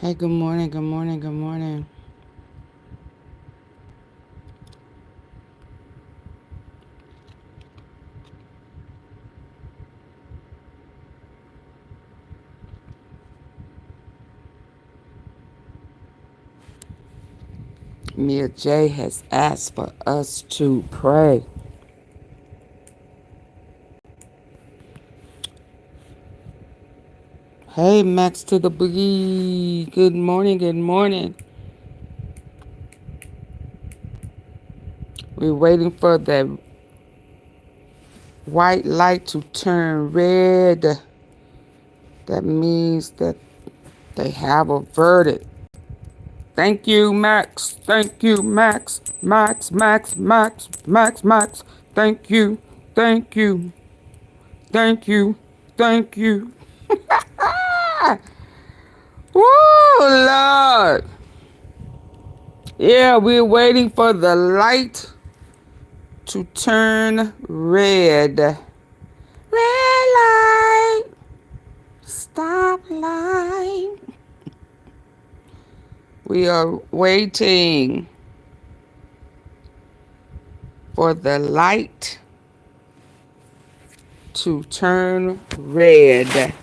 Hey, good morning, good morning, good morning. Mia J has asked for us to pray. Hey, Max to the boogie. Good morning, good morning. We're waiting for the white light to turn red. That means that they have a verdict. Thank you, Max. Thank you, Max. Max, Max, Max, Max, Max. Thank you. Thank you. Thank you. Thank you. Woo, Lord. Yeah, we're waiting for the light to turn red. Red light. Stop light. We are waiting for the light to turn red.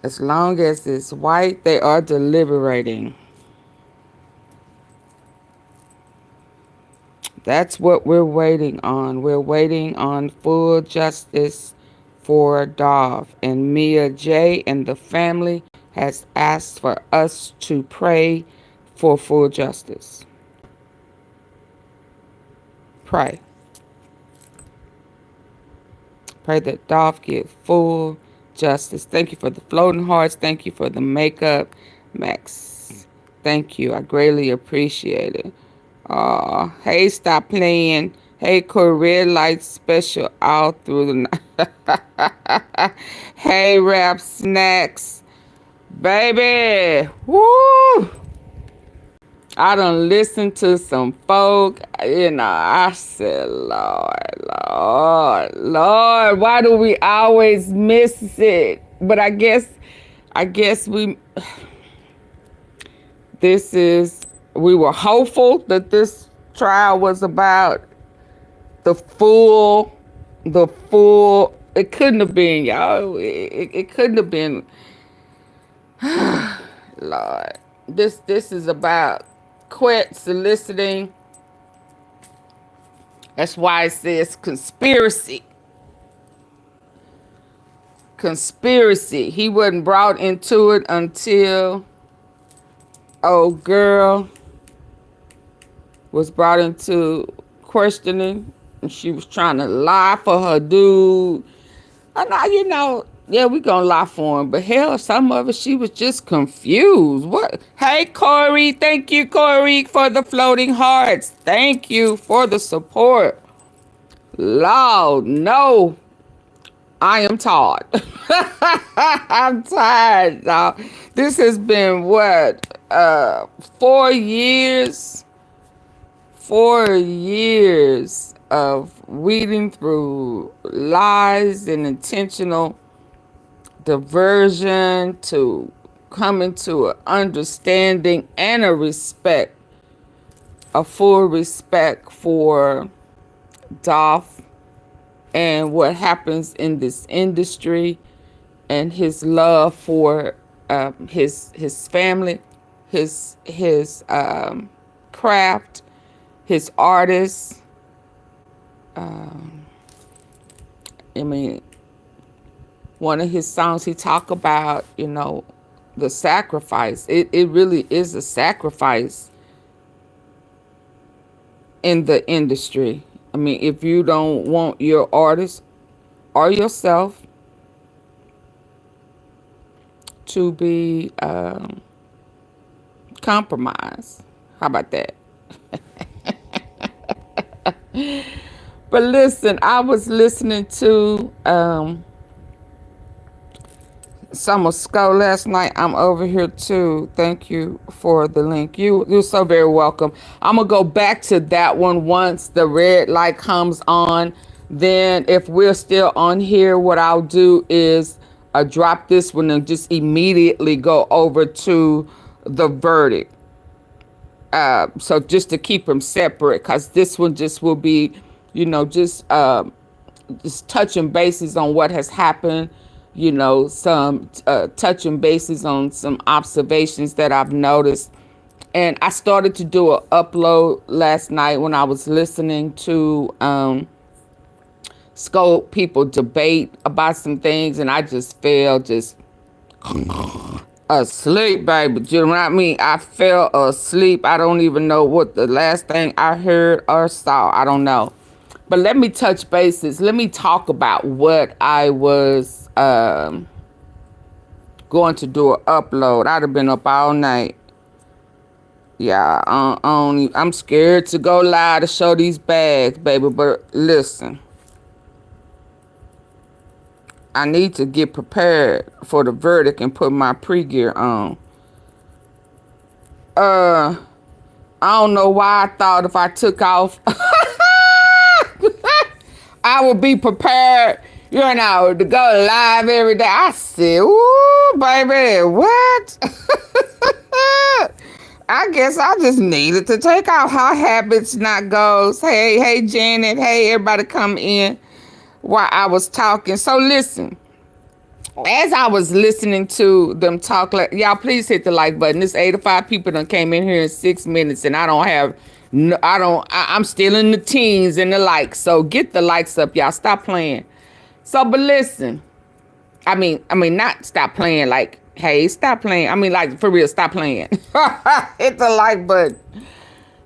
As long as it's white, they are deliberating. That's what we're waiting on. We're waiting on full justice for Dolph. And Mia J and the family has asked for us to pray for full justice. Pray. Pray that Dolph get full justice. Thank you for the floating hearts. Thank you for the makeup. Max, thank you. I greatly appreciate it. Hey, stop playing. Hey, Red Light Special all through the night. Hey, Rap Snacks. Baby. Woo! I done listened to some folk, I said, Lord, why do we always miss it? But I guess we were hopeful that this trial was about the full, it couldn't have been, y'all. It couldn't have been, Lord. This is about quit soliciting. That's why it says conspiracy. Conspiracy. He wasn't brought into it until old girl was brought into questioning, and she was trying to lie for her dude. And now, yeah, we gonna lie for him. But hell, some of it, she was just confused. What? Hey, Corey. Thank you, Corey, for the floating hearts. Thank you for the support. Lord, no. I am tired. I'm tired, y'all. This has been, what, 4 years? 4 years of weeding through lies and intentional diversion to coming to an understanding and a full respect for Dolph and what happens in this industry and his love for his family, his craft, his artists. One of his songs, he talk about, the sacrifice. It really is a sacrifice in the industry. If you don't want your artist or yourself to be compromised. How about that? But listen, I was listening to Summer Skull last night. I'm over here too. Thank you for the link. You're so very welcome. I'm gonna go back to that one once the red light comes on. Then if we're still on here, what I'll do is drop this one and just immediately go over to the verdict. So just to keep them separate, because this one just will be, you know, just touching bases on what has happened, you know, some touching bases on some observations that I've noticed. And I started to do an upload last night when I was listening to Scope people debate about some things, and I just fell just asleep, baby. You know what I mean? I fell asleep. I don't even know what the last thing I heard or saw. I don't know. But let me touch bases. Let me talk about what I was going to do an upload. I'd have been up all night. Yeah, I'm scared to go live to show these bags, baby. But listen, I need to get prepared for the verdict and put my pre-gear on. I don't know why I thought if I took off, I would be prepared, you know, to go live every day. I said, ooh, baby, what? I guess I just needed to take off. How habits not goes. Hey, Janet. Hey, everybody come in while I was talking. So listen, as I was listening to them talk, like, y'all please hit the like button. This 85 people done came in here in 6 minutes, and I don't have, no, I'm still in the teens and the likes. So get the likes up, y'all. Stop playing. So, but listen, I mean, not stop playing like, hey, stop playing. I mean, like, for real, stop playing. Hit the like button.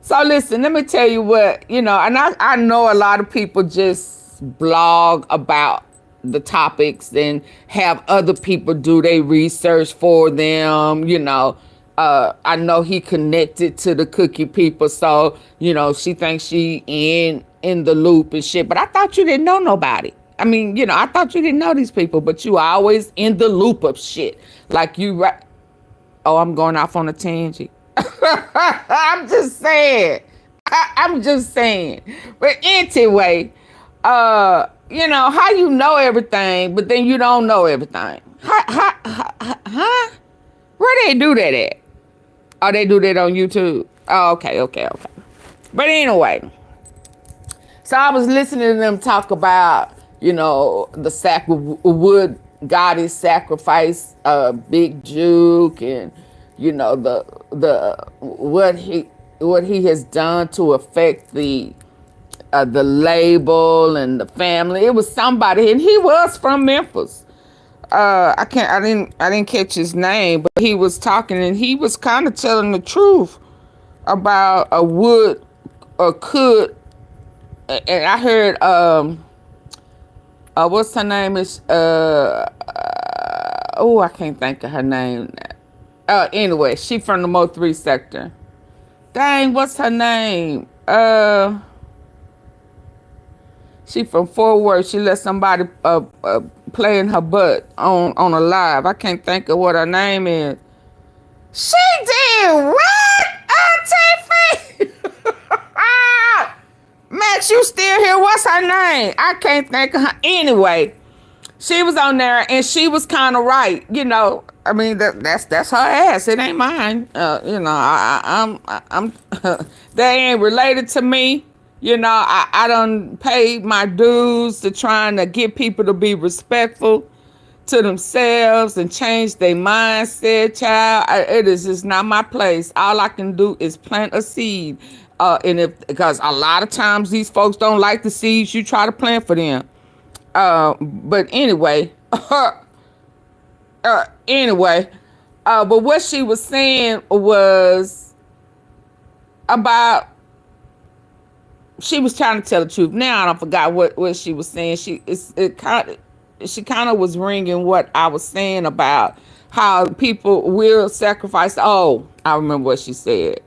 So listen, let me tell you what, you know, and I know a lot of people just blog about the topics and have other people do their research for them, you know. I know he connected to the cookie people, so, you know, she thinks she in the loop and shit. But I thought you didn't know nobody. I mean, you know, I thought you didn't know these people, but you are always in the loop of shit. Like you, oh, I'm going off on a tangent. I'm just saying. I'm just saying. But anyway, you know, how you know everything, but then you don't know everything. Huh? Where they do that at? Oh, they do that on YouTube. Oh, okay. But anyway, so I was listening to them talk about, you know, the would Gotti sacrifice Big Jook, and you know the what he has done to affect the label and the family. It was somebody, and he was from Memphis. I didn't catch his name, but he was talking, and he was kind of telling the truth about a would or could. And I heard what's her name is I can't think of her name. Anyway, she from the Mo 3 sector. Dang, what's her name? She from Fort Worth. She let somebody play in her butt on a live. I can't think of what her name is. She did what? AunTeaFee. Max, you still here? What's her name? I can't think of her. Anyway, she was on there, and she was kind of right. You know, I mean, that's her ass. It ain't mine. You know, I'm they ain't related to me. You know, I done paid my dues to trying to get people to be respectful to themselves and change their mindset, child. It is just not my place. All I can do is plant a seed. Because a lot of times these folks don't like the seeds you try to plant for them. But anyway, but what she was saying was about, she was trying to tell the truth. Now I don't forgot what she was saying. She kind of was ringing what I was saying about how people will sacrifice. Oh, I remember what she said.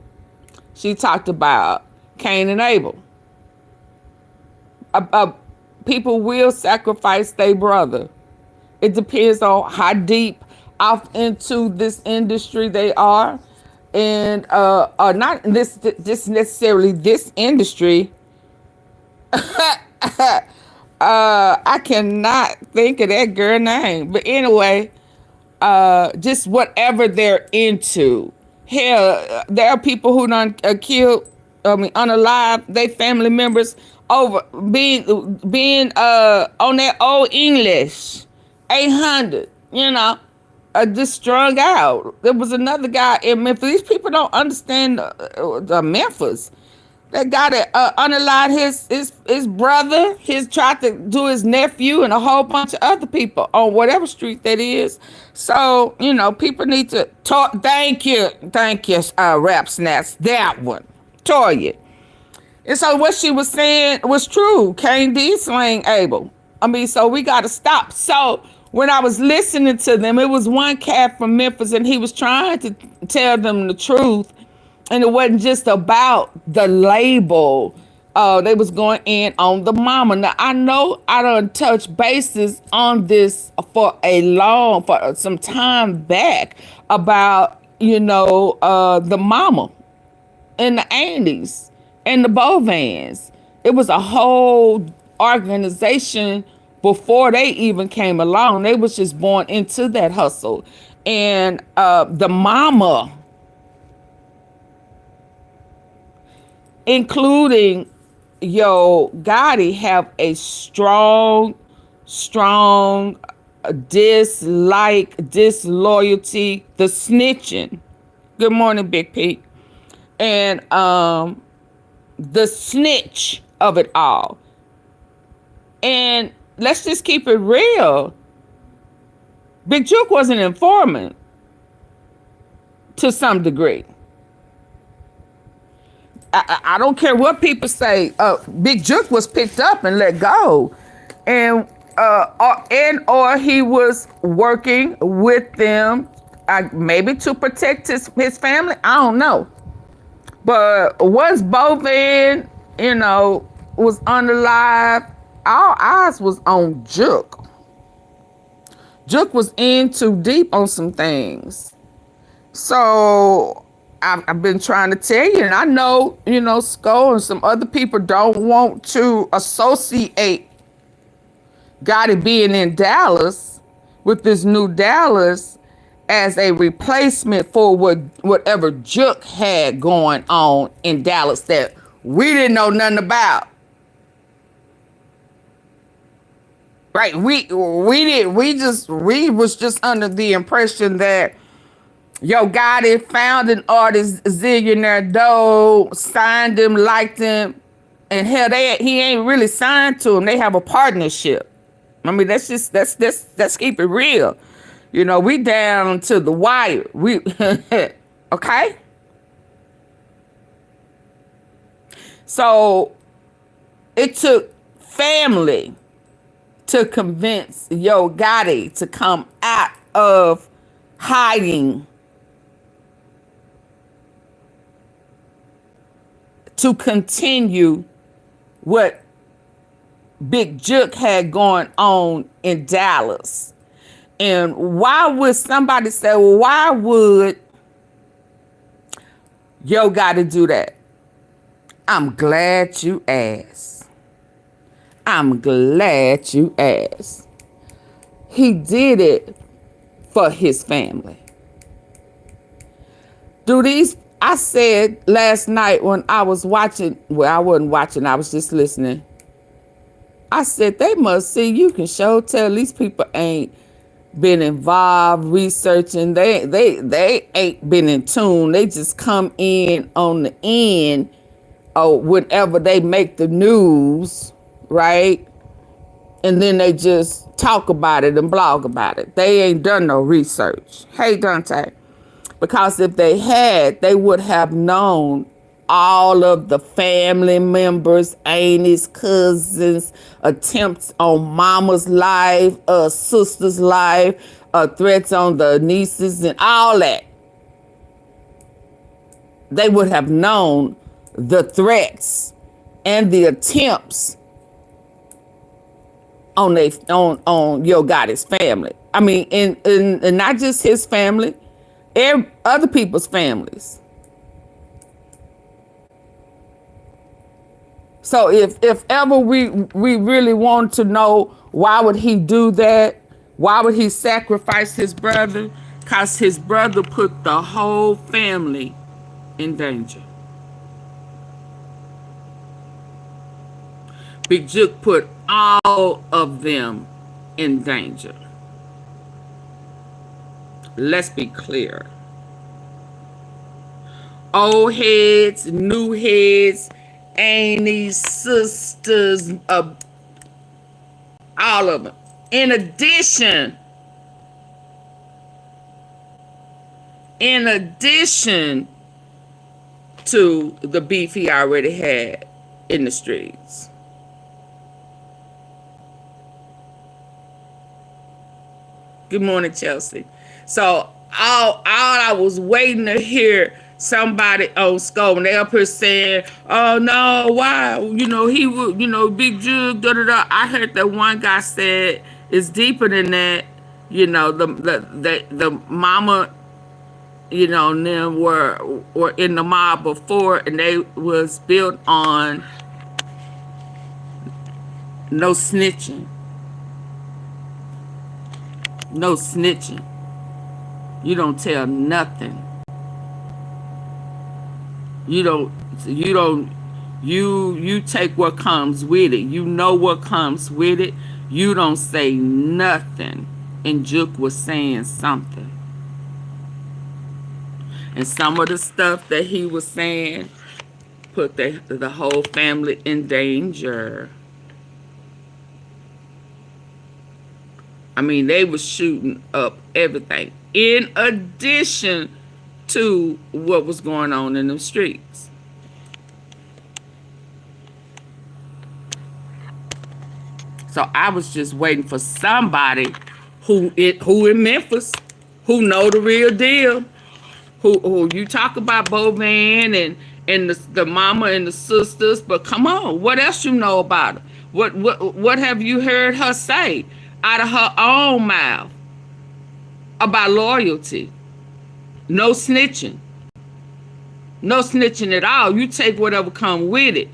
She talked about Cain and Abel. People will sacrifice their brother. It depends on how deep off into this industry they are, and not this necessarily this industry, I cannot think of that girl name. But anyway, just whatever they're into. Hell, there are people who done killed, unalive, they family members over being on that old English 800, just strung out. There was another guy in Memphis. These people don't understand the Memphis. That guy that unalived his brother, tried to do his nephew and a whole bunch of other people on whatever street that is. So, people need to talk. Thank you, Rap Snaps. That one, Toya. And so what she was saying was true. Cain did slang Abel. So we got to stop. So when I was listening to them, it was one cat from Memphis, and he was trying to tell them the truth. And it wasn't just about the label. They was going in on the mama. Now, I know I done touched bases on this for some time back about, the mama and the Andes and the Bovans. It was a whole organization before they even came along. They was just born into that hustle. And the mama, including Gotti, have a strong dislike, disloyalty, the snitching. Good morning, Big Pete. And the snitch of it all. And let's just keep it real. Big Jook was an informant to some degree. I don't care what people say. Big Jook was picked up and let go, and or he was working with them, maybe to protect his family. I don't know. But once Bovan, was unalive, all eyes was on Jook. Jook was in too deep on some things. So I've been trying to tell you, and I know, Skull and some other people don't want to associate Gotti being in Dallas with this new Dallas as a replacement for whatever Jook had going on in Dallas that we didn't know nothing about. Right? We was just under the impression that Gotti found an artist, zillionaire doe, signed him, liked him, and hell, he ain't really signed to him. They have a partnership. Let's keep it real. We down to the wire. We okay. So it took family to convince Gotti to come out of hiding, to continue what Big Jook had going on in Dallas. And why would somebody say, well, why would Gotti do that? I'm glad you asked. I'm glad you asked. He did it for his family. I said last night when I was watching, well, I wasn't watching, I was just listening. I said, they must see, you can show tell these people ain't been involved researching. They ain't been in tune. They just come in on the end or whenever they make the news, right? And then they just talk about it and blog about it. They ain't done no research. Hey, Dante. Because if they had, they would have known all of the family members, aunties, cousins, attempts on mama's life, sister's life, threats on the nieces and all that. They would have known the threats and the attempts on Gotti's family. And not just his family, other people's families. So if ever we really want to know why would he do that, why would he sacrifice his brother? Because his brother put the whole family in danger. Big Jook put all of them in danger. Let's be clear. Old heads, new heads, aunties, sisters, all of them. In addition to the beef he already had in the streets. Good morning, Chelsea. So all I was waiting to hear somebody on Scope, and they up here saying, "Oh no, why? You know he would, you know, Big Jook, da da da." I heard that one guy said it's deeper than that. You know, the mama, you know, and them were in the mob before, and they was built on no snitching. No snitching. You don't tell nothing. You take what comes with it. You know what comes with it. You don't say nothing. And Jook was saying something. And some of the stuff that he was saying put the whole family in danger. I mean, they were shooting up everything. In addition to what was going on in the streets. So I was just waiting for somebody who in Memphis, who know the real deal, who you talk about Bovan and the mama and the sisters, but come on, what else you know about her? What have you heard her say out of her own mouth about loyalty? No snitching. No snitching at all. You take whatever come with it.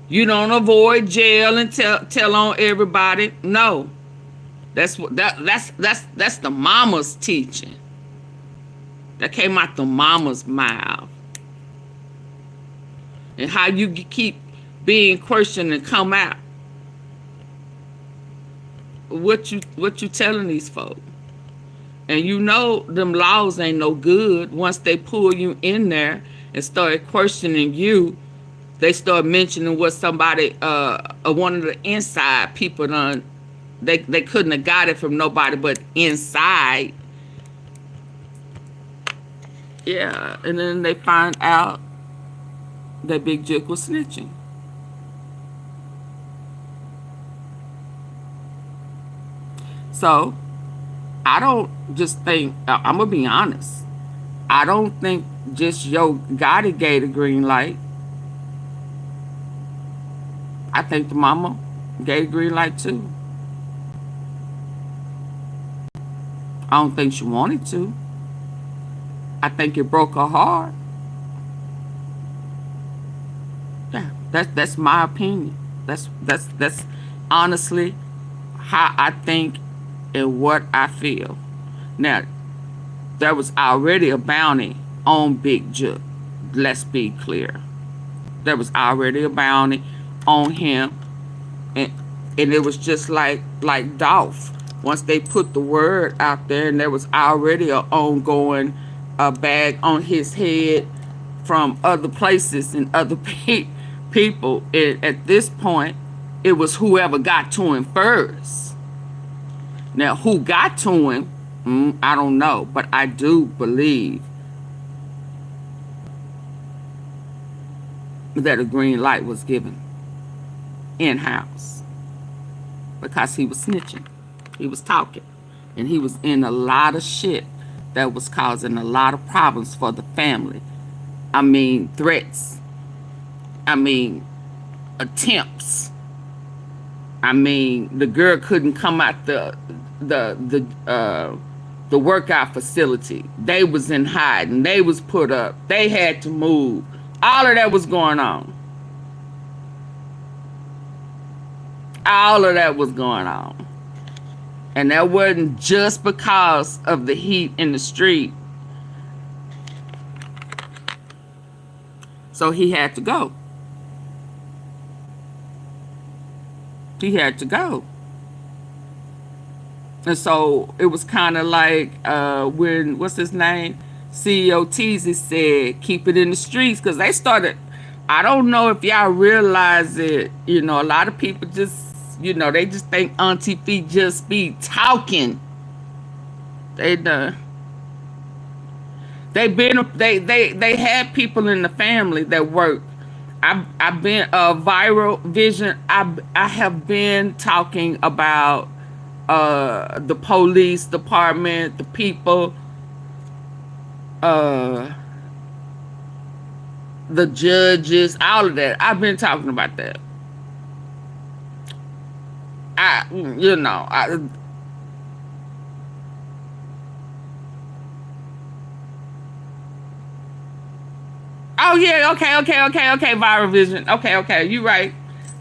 You don't avoid jail and tell on everybody. No. That's the mama's teaching. That came out the mama's mouth. And how you keep being questioned and come out. What you telling these folks? And you know them laws ain't no good. Once they pull you in there and start questioning you, they start mentioning what somebody, one of the inside people done. They couldn't have got it from nobody but inside. Yeah, and then they find out that Big Jook was snitching. So, I don't just think, I'm going to be honest, I don't think just Gotti gave the green light. I think the mama gave the green light too. I don't think she wanted to. I think it broke her heart. Yeah, that's my opinion. That's honestly how I think and what I feel. Now, there was already a bounty on Big Jook. Let's be clear. There was already a bounty on him, and it was just like Dolph. Once they put the word out there, and there was already an ongoing bag on his head from other places and other people. At this point, it was whoever got to him first. Now, who got to him, I don't know, but I do believe that a green light was given in-house because he was snitching. He was talking, and he was in a lot of shit that was causing a lot of problems for the family. I mean, threats. I mean, attempts. I mean, the girl couldn't come out the workout facility. They was in hiding. They was put up. They had to move All of that was going on. All of that was going on. And that wasn't just because of the heat in the street. So he had to go. He had to go. And so it was kind of like when, what's his name? CEO Teasy said, keep it in the streets. Because they started, I don't know if y'all realize it, you know, a lot of people just, you know, they just think AunTeaFee just be talking. They had people in the family that work. I've been viral vision. I have been talking about the police department, the people, the judges, all of that. I've been talking about that. You know, oh yeah, okay, viral vision. Okay, you right.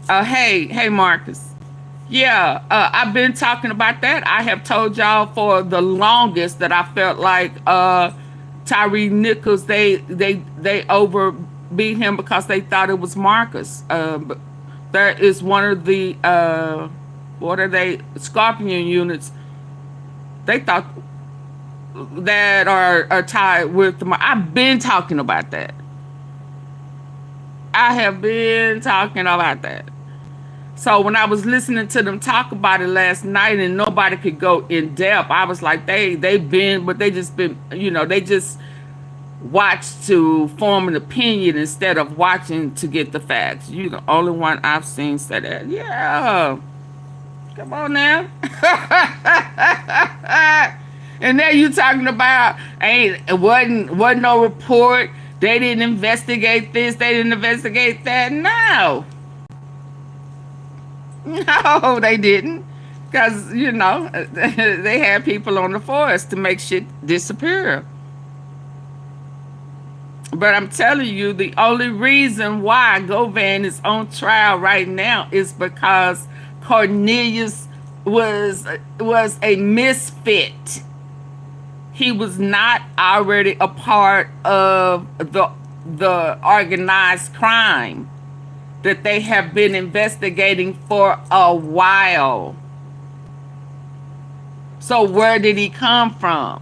Hey, Marcus. Yeah, I've been talking about that. I have told y'all for the longest that I felt like Tyree Nichols, they overbeat him because they thought it was Marcus. But there is one of the what are they, Scorpion units, they thought that are tied with the, I've been talking about that. I have been talking about that. So when I was listening to them talk about it last night and nobody could go in depth, I was like, they've been, but they just been, you know, they just watch to form an opinion instead of watching to get the facts. You're the only one I've seen say that. Yeah. Come on now. And then you talking about it wasn't no report. They didn't investigate this. They didn't investigate that. No. No, they didn't. Because, you know, they had people on the force to make shit disappear. But I'm telling you, the only reason why Govan is on trial right now is because Corneilus was a misfit. He was not already a part of the organized crime that they have been investigating for a while. So where did he come from?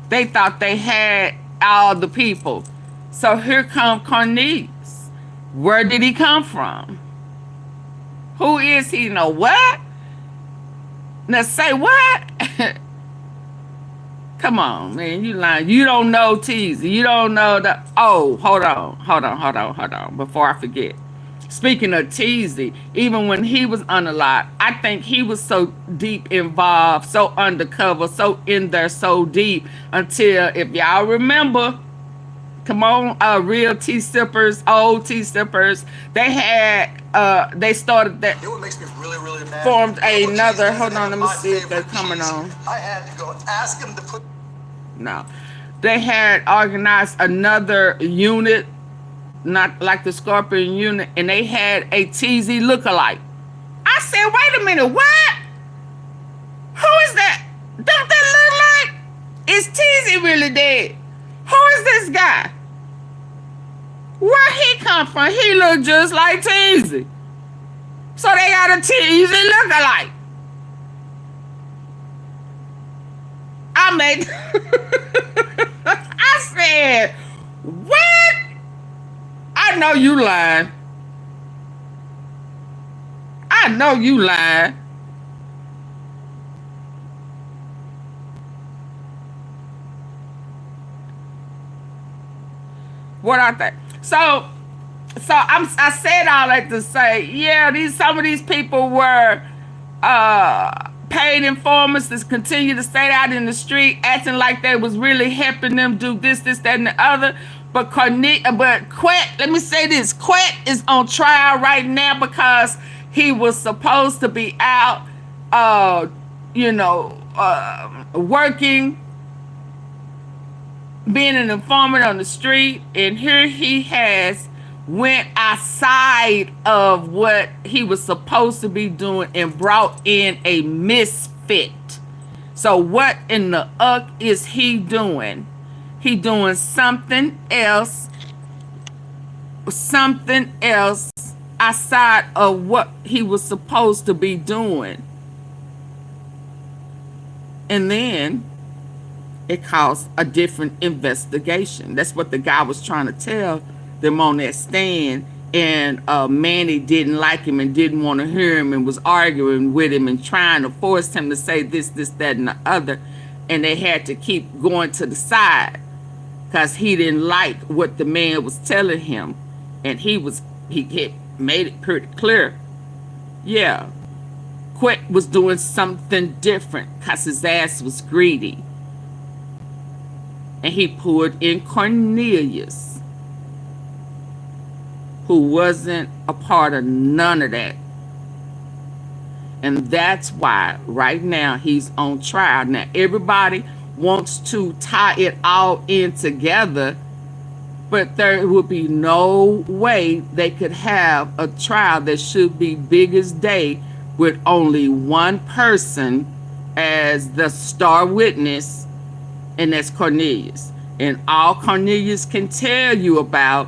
They thought they had all the people. So here come Cornelius. Where did he come from? Who is he? No, what? Now say what? Come on, man, you lying. You don't know Teasy. You don't know the, oh, hold on, before I forget. Speaking of Teasy, even when he was unalive, I think he was so deep involved, so undercover, so in there, so deep, until, if y'all remember, come on, real tea sippers, old tea sippers, they had, they started that, you know what makes me really, really mad? Formed another, hold on, let me see if they're coming on. I had to go ask him to put, no. They had organized another unit, not like the Scorpion unit, and they had a TZ lookalike. I said, wait a minute, what? Who is that? Don't that look like? Is TZ really dead? Who is this guy? Where he come from? He look just like TZ. So they got a TZ lookalike. I made, I said, what? I know you lying. I know you lying. What I think. So I said all that to say, yeah, some of these people were paid informants to continue to stay out in the street, acting like they was really helping them do this, that, and the other. But Quet, let me say this, Quet is on trial right now because he was supposed to be out, you know, working being an informant on the street, and here he has went outside of what he was supposed to be doing and brought in a misfit. So what in the is he doing? He doing something else outside of what he was supposed to be doing. And then it caused a different investigation. That's what the guy was trying to tell them on that stand. And Manny didn't like him and didn't want to hear him and was arguing with him and trying to force him to say this, that, and the other. And they had to keep going to the side because he didn't like what the man was telling him. And he had made it pretty clear. Yeah, Quick was doing something different because his ass was greedy. And he pulled in Cornelius, who wasn't a part of none of that. And that's why right now he's on trial. Now everybody wants to tie it all in together, but there would be no way they could have a trial that should be big as day with only one person as the star witness, and that's Cornelius. And all Cornelius can tell you about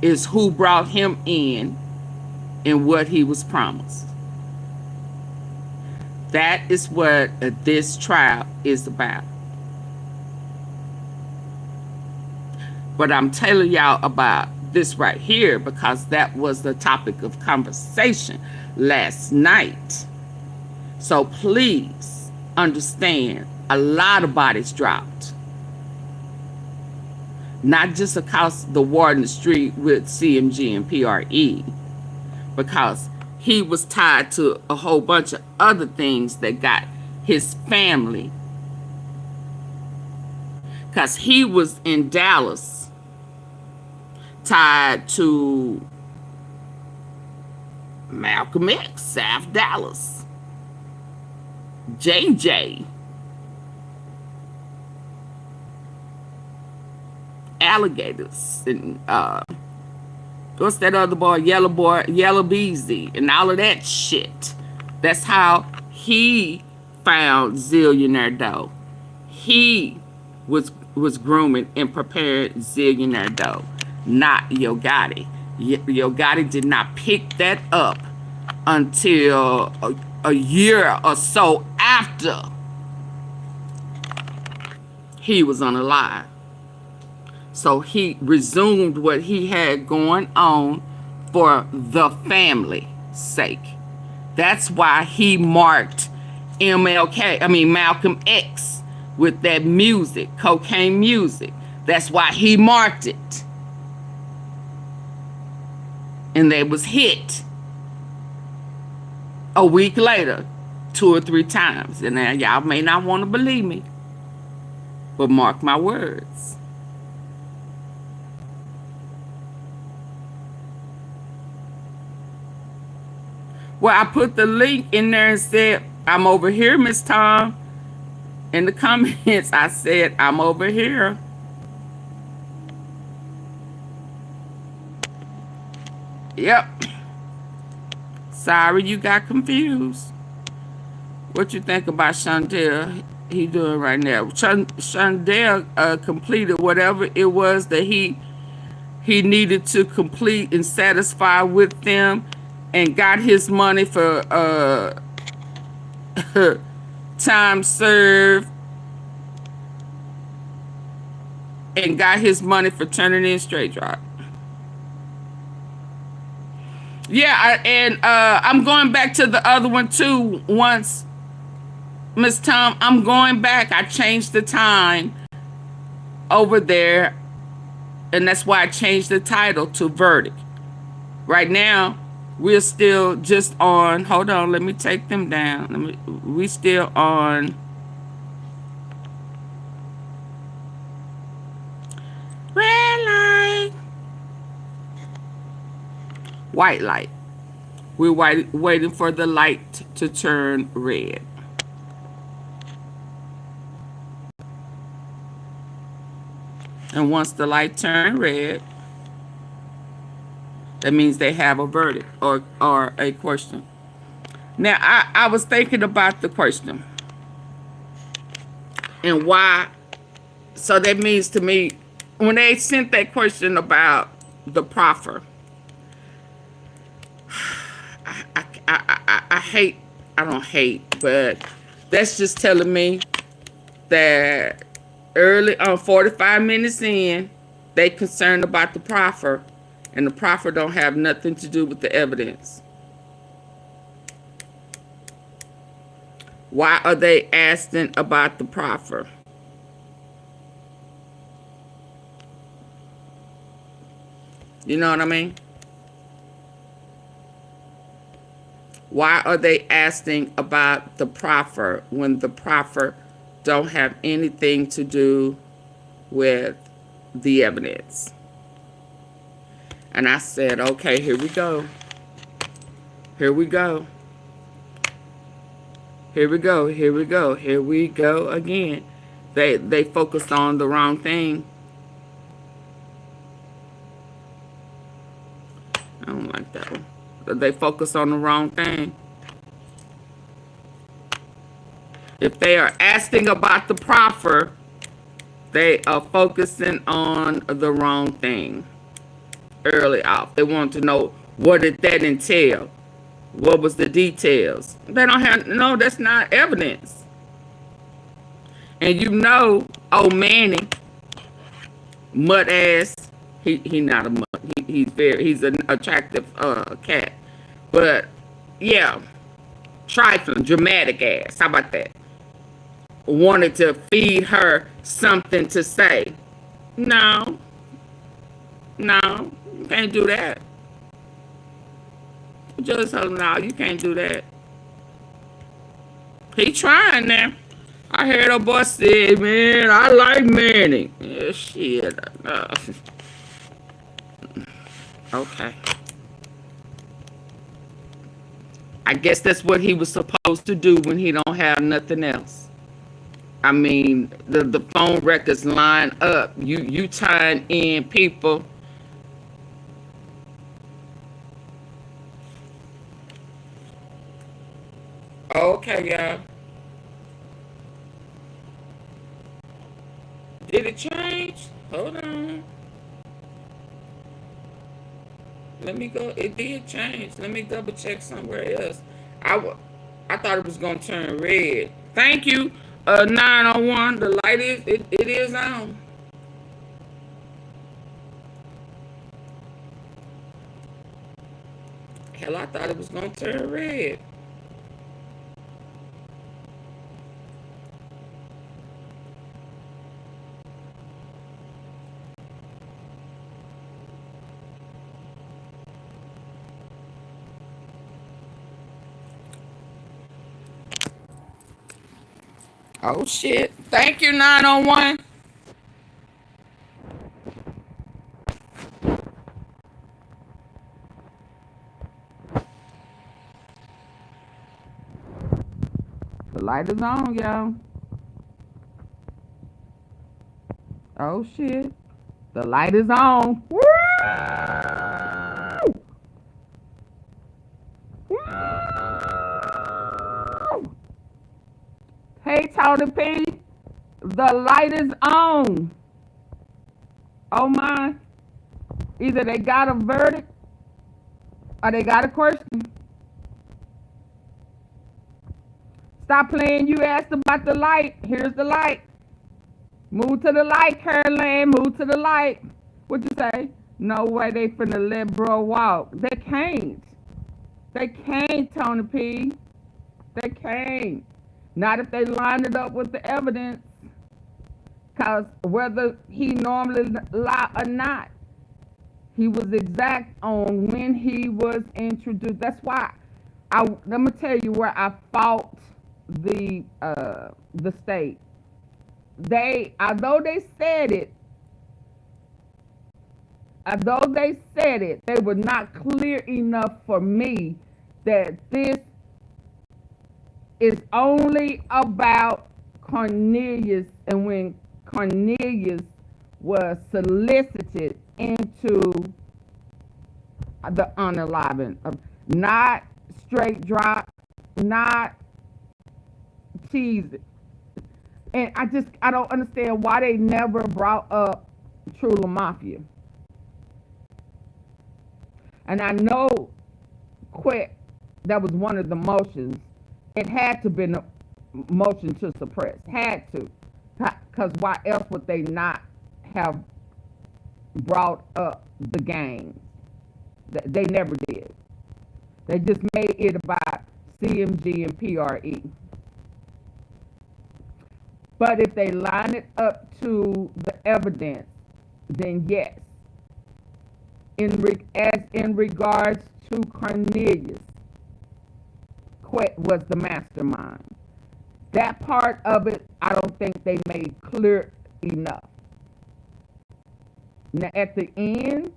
is who brought him in and what he was promised. That is what this trial is about. But I'm telling y'all about this right here because that was the topic of conversation last night. So please understand, a lot of bodies dropped. Not just across the war in the street with CMG and PRE, because he was tied to a whole bunch of other things that got his family. Because he was in Dallas, tied to Malcolm X, South Dallas, JJ, alligators, and what's that other boy, Yellow Beezy, and all of that shit. That's how he found Zillionaire Doe. He was grooming and prepared Zillionaire Doe, not YOGOTTI. YOGOTTI did not pick that up until a year or so after he was unalive. So he resumed what he had going on for the family's sake. That's why he marked Malcolm X with that music, cocaine music. That's why he marked it. And they was hit a week later, 2 or 3 times. And now y'all may not want to believe me, but mark my words. Well, I put the link in there and said, I'm over here, Miss Tom. In the comments, I said, I'm over here. Yep. Sorry you got confused. What you think about Shondell? He doing right now. Shondell completed whatever it was that he needed to complete and satisfy with them, and got his money for time served, and got his money for turning in straight drop. Yeah, I'm going back to the other one too. Once, Miss Tom, I'm going back. I changed the time over there, and that's why I changed the title to Verdict. Right now, we're still just on, hold on, let me take them down. We still on red light, white light. We're waiting for the light to turn red. And once the light turns red, that means they have a verdict or a question. Now, I was thinking about the question and why. So that means to me, when they sent that question about the proffer, I hate, I don't hate, but that's just telling me that early on, 45 minutes in, they concerned about the proffer, and the proffer don't have nothing to do with the evidence. Why are they asking about the proffer? You know what I mean? Why are they asking about the proffer when the proffer don't have anything to do with the evidence? And I said, okay, here we go. Here we go. Here we go. Here we go. Here we go again. They focused on the wrong thing. I don't like that one. They focus on the wrong thing. If they are asking about the proffer, they are focusing on the wrong thing early off. They want to know, what did that entail? What was the details? They don't have, no, that's not evidence. And you know, old Manny, mud ass, he not a mud. He's an attractive cat. But yeah, trifling, dramatic ass. How about that? Wanted to feed her something to say. No, you can't do that. Just tell him, no, you can't do that. He trying now. I heard a boy say, man, I like Manny. Yeah, shit. Okay. I guess that's what he was supposed to do when he don't have nothing else. I mean, the phone records line up. You tying in people. Okay, y'all. Did it change? Hold on. Let me go. It did change. Let me double check somewhere else. I thought it was gonna turn red. Thank you. 901. The light is it is on. Hell, I thought it was gonna turn red. Oh shit. Thank you, 901. The light is on, y'all. Oh shit. The light is on. Woo! Woo! Hey, Tony P. The light is on. Oh my. Either they got a verdict or they got a question. Stop playing. You asked about the light. Here's the light. Move to the light, Caroline. Move to the light. What you say? No way they finna let bro walk. They can't. They can't, Tony P. They can't. Not if they line it up with the evidence. Because whether he normally lie or not, he was exact on when he was introduced. That's why let me tell you where I fault the state. Although they said it, they were not clear enough for me that this is only about Cornelius, and when Cornelius was solicited into the unaliving of not straight drop, not cheese. And I don't understand why they never brought up Trula Mafia. And I know quit, that was one of the motions. It had to be a motion to suppress. Had to. Because why else would they not have brought up the gangs? They never did. They just made it about CMG and PRE. But if they line it up to the evidence, then yes. As in regards to Corneilus, Quet was the mastermind. That part of it, I don't think they made clear enough. Now, at the end,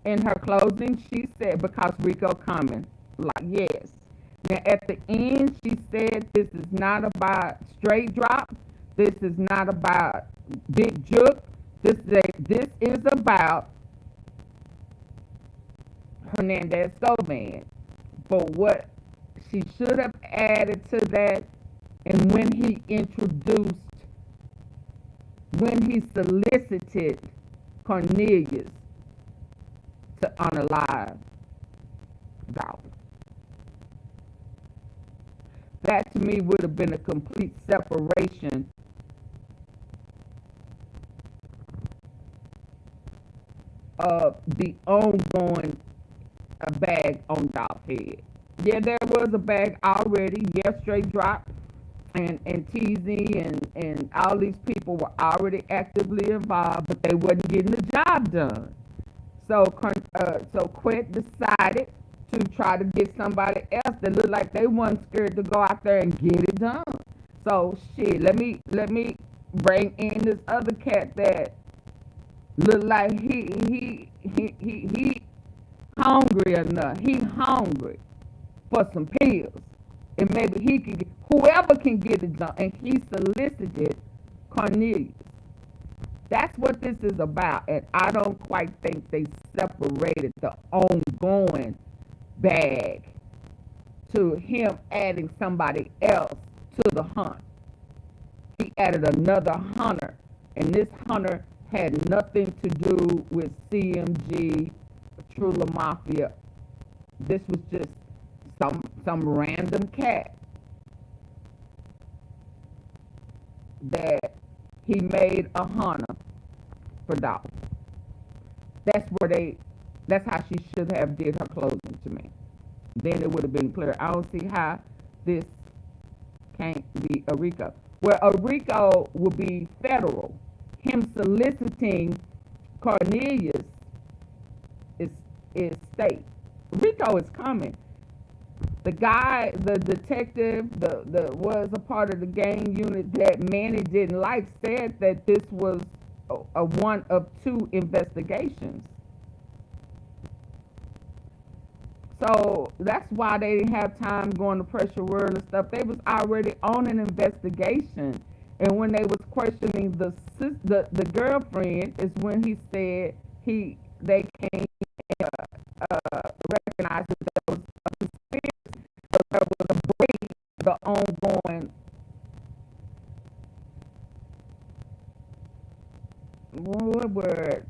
in her closing, she said, because Rico coming, like, yes. Now, at the end, she said, this is not about straight drop. This is not about Big Jook. This is about Hernandez Govan. But what she should have added to that, and when he solicited Corneilus to unalive Dolph. That to me would have been a complete separation of the ongoing bag on Dolph's head. Yeah, there was a bag already. Yeah, straight drop and TZ and all these people were already actively involved, but they wasn't getting the job done. So Quet decided to try to get somebody else that looked like they weren't scared to go out there and get it done. So shit, let me bring in this other cat that looked like he hungry enough. He hungry for some pills. And maybe he can get, whoever can get it done. And he solicited Cornelius. That's what this is about. And I don't quite think they separated the ongoing bag to him adding somebody else to the hunt. He added another hunter. And this hunter had nothing to do with CMG, Trula Mafia. This was just some random cat that he made a hunter for Dolph. That's how she should have did her closing to me. Then it would have been clear. I don't see how this can't be a RICO. Well, a RICO would be federal. Him soliciting Cornelius is state. RICO is coming. The guy, the detective, was a part of the gang unit that Manny didn't like, said that this was a one of two investigations. So that's why they didn't have time going to pressure word and stuff. They was already on an investigation. And when they was questioning the girlfriend is when he said they came recognize that there was a conspiracy, but there was a break, the ongoing word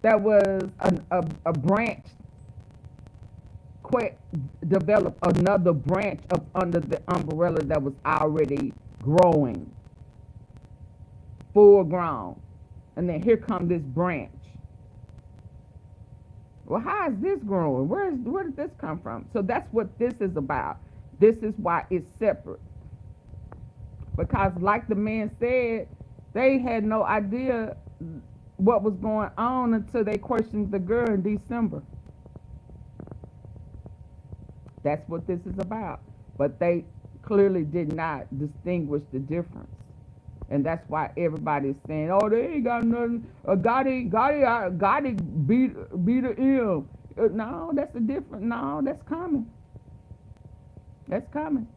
that was a branch. Quit develop another branch up under the umbrella that was already growing, full grown, and then here comes this branch. Well, how is this growing? Where did this come from? So that's what this is about. This is why it's separate. Because like the man said, they had no idea what was going on until they questioned the girl in December. That's what this is about. But they clearly did not distinguish the difference. And that's why everybody's saying, oh, they ain't got nothing. Gotti beat her ill. No, that's a different. No, that's coming. That's coming.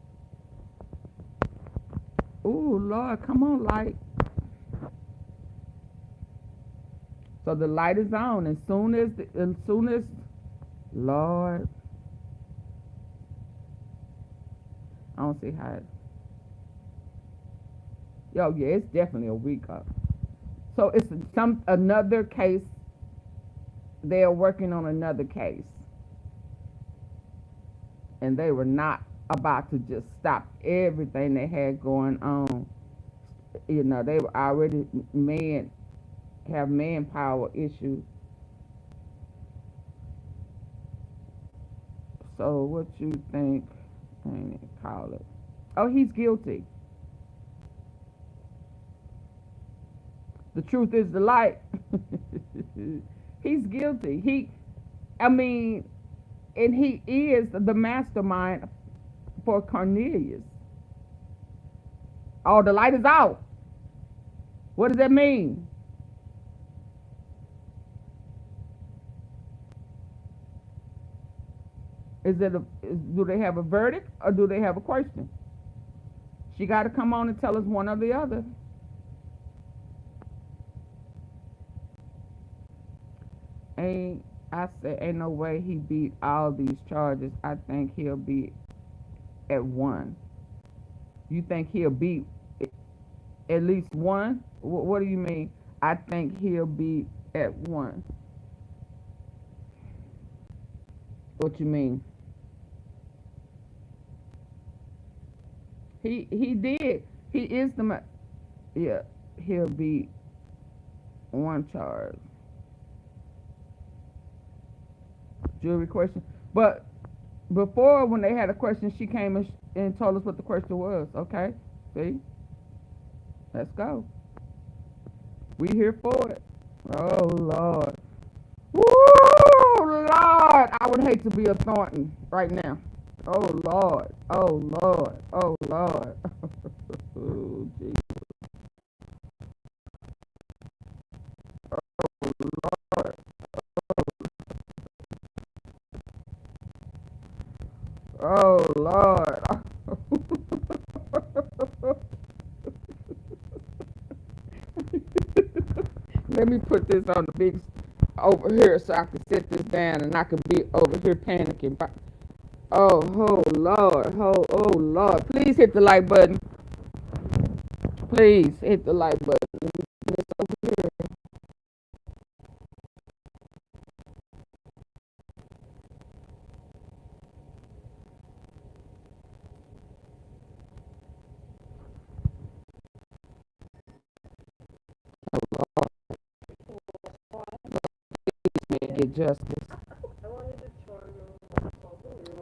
Ooh, Lord, come on, light. So the light is on. As soon as, Lord, I don't see how. Yo, yeah, it's definitely a week up. So it's another case. They are working on another case, and they were not about to just stop everything they had going on. You know, they were already have manpower issues. So what you think? I ain't even call it. Oh, he's guilty. The truth is the light. He's guilty. And he is the mastermind for Corneilus. Oh, the light is out. What does that mean? Do they have a verdict or do they have a question? She got to come on and tell us one or the other. I said, ain't no way he beat all these charges. I think he'll be at one. You think he'll beat at least one? What do you mean? I think he'll be at one. What you mean? He did. He is yeah, he'll be one charge. Jury question. But before, when they had a question, she came and told us what the question was. Okay? See? Let's go. We here for it. Oh, Lord. Woo, Lord. I would hate to be a Thornton right now. Oh, Lord. Oh, Lord. Oh, Lord. Oh, Jesus. Oh, Lord. Oh, Lord. Let me put this on the big over here so I can sit this down and I can be over here panicking. Oh, Lord. Oh, Lord. Please hit the like button. Please hit the like button. Let me put this over here. Get justice.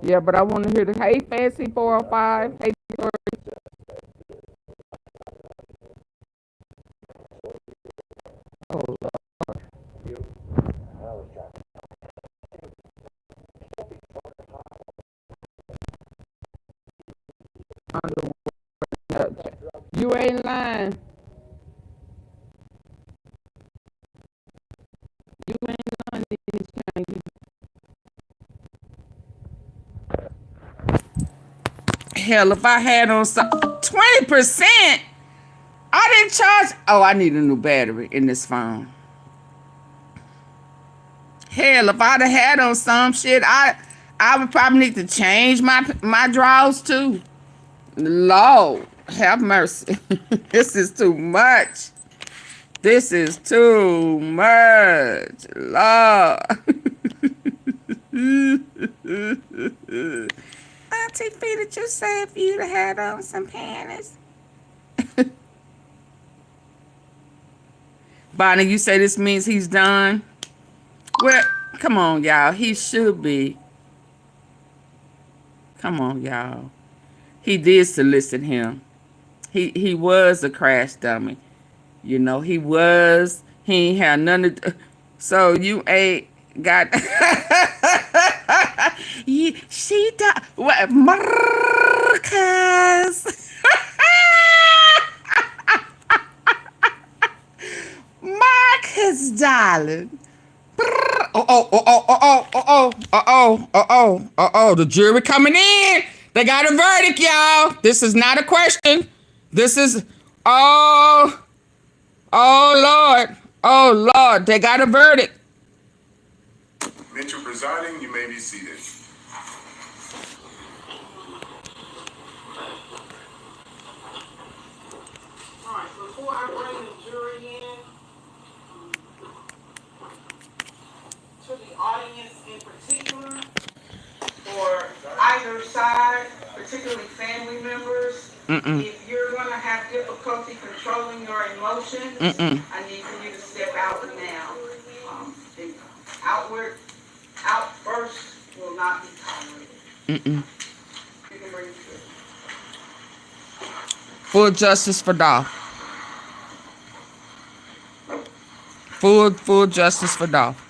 Yeah, but I want to hear the hey fancy 405. Hey, oh Lord. You ain't lying. You ain't lying. These changes. Hell, if I had on some 20%, I didn't charge. Oh, I need a new battery in this phone. Hell, if I'd have had on some shit, I would probably need to change my drawers too. Lord, have mercy. This is too much. This is too much. Lord. AunTeaFee, did you say if you'd have had on some panties? Bonnie, you say this means he's done? Well, come on, y'all. He should be. Come on, y'all. He did solicit him. He was a crash dummy. You know, he was. He ain't had none of. So you ain't got. She died. What? Marcus. Marcus, darling. The jury coming in. They got a verdict, y'all. This is not a question. This is, oh Lord. Oh, Lord, they got a verdict. Mitchell presiding, you may be seated. All right, before I bring the jury in, to the audience in particular, or either side, particularly family members, if you're going to have difficulty controlling your emotions, I need for you to step out now. The outburst will not be tolerated. You can bring it through. Full justice for Dolph. Full justice for Dolph.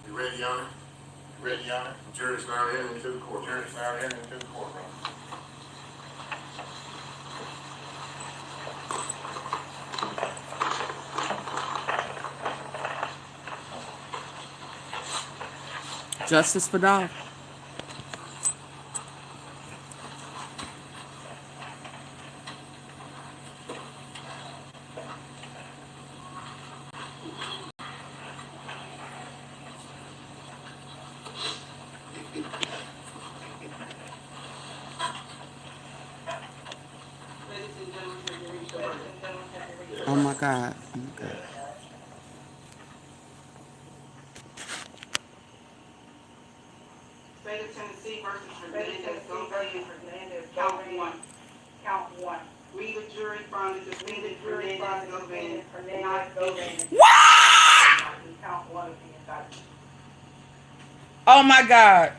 You ready, Your Honor? You ready, Your Honor? Jury is now entering into the court. Jury is now entering into the courtroom. Justice for Dolph. Oh my God. Oh my God. State of Tennessee versus Hernandez Govan, count one. Count one. Read the jury from the defendant Hernandez Govan, not guilty. What? Count one of the indictment. Oh my God.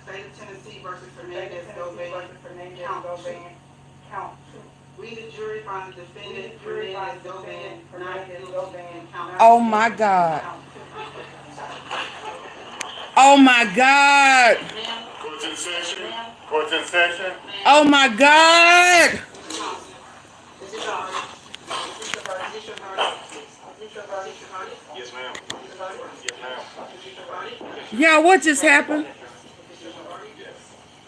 State of Tennessee versus Hernandez Govan, count two. Read the jury from the defendant Hernandez Govan, not guilty. Count Oh my God. Oh my God. Court's in session. Court's in session. Oh my God. This is your verdict. This is your verdict. This is your verdict. This is your verdict. Yes, ma'am. This is your verdict. Yes, ma'am. This is your verdict. Yeah, what just happened? This is your verdict. Yes.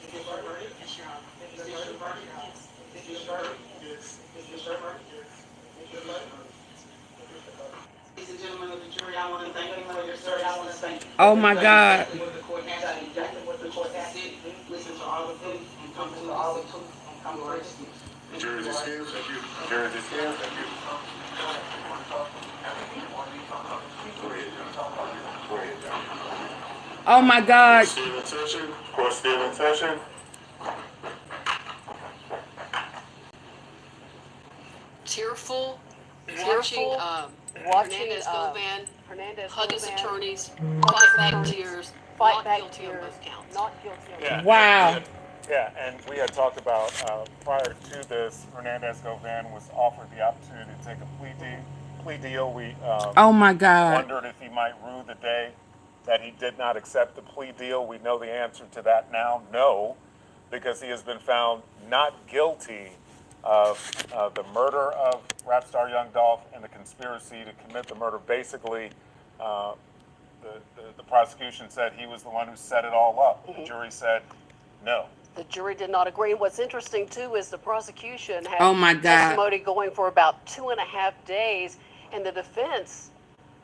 This is your verdict. Yes, Your Honor. This is your verdict. Yes. This is your verdict. Yes. This is your verdict. Yes. This is your verdict. Ladies and gentlemen of the jury, I want to thank you for your service. I want to thank you. Oh my God. Exactly what the court has to do. Exactly what the court has to do. Listen to all the truth and come to all the truth and come to rescue. Jury is excused. Thank you. Jury is excused. Thank you. Go ahead, John. Go ahead, John. Oh my God. Still in session. Court still in session. Tearful, watching Hernandez Govan hug his attorneys, fight back tears, not guilty on both counts. Yeah, Wow. yeah, and we had talked about prior to this, Hernandez Govan was offered the opportunity to take a plea deal. We Oh my God. wondered if he might rue the day that he did not accept the plea deal. We know the answer to that now, no, because he has been found not guilty of the murder of rap star Young Dolph and the conspiracy to commit the murder. Basically, the prosecution said he was the one who set it all up. The jury said no. The jury did not agree. What's interesting too is the prosecution had Oh my God. testimony going for about 2.5 days, and the defense,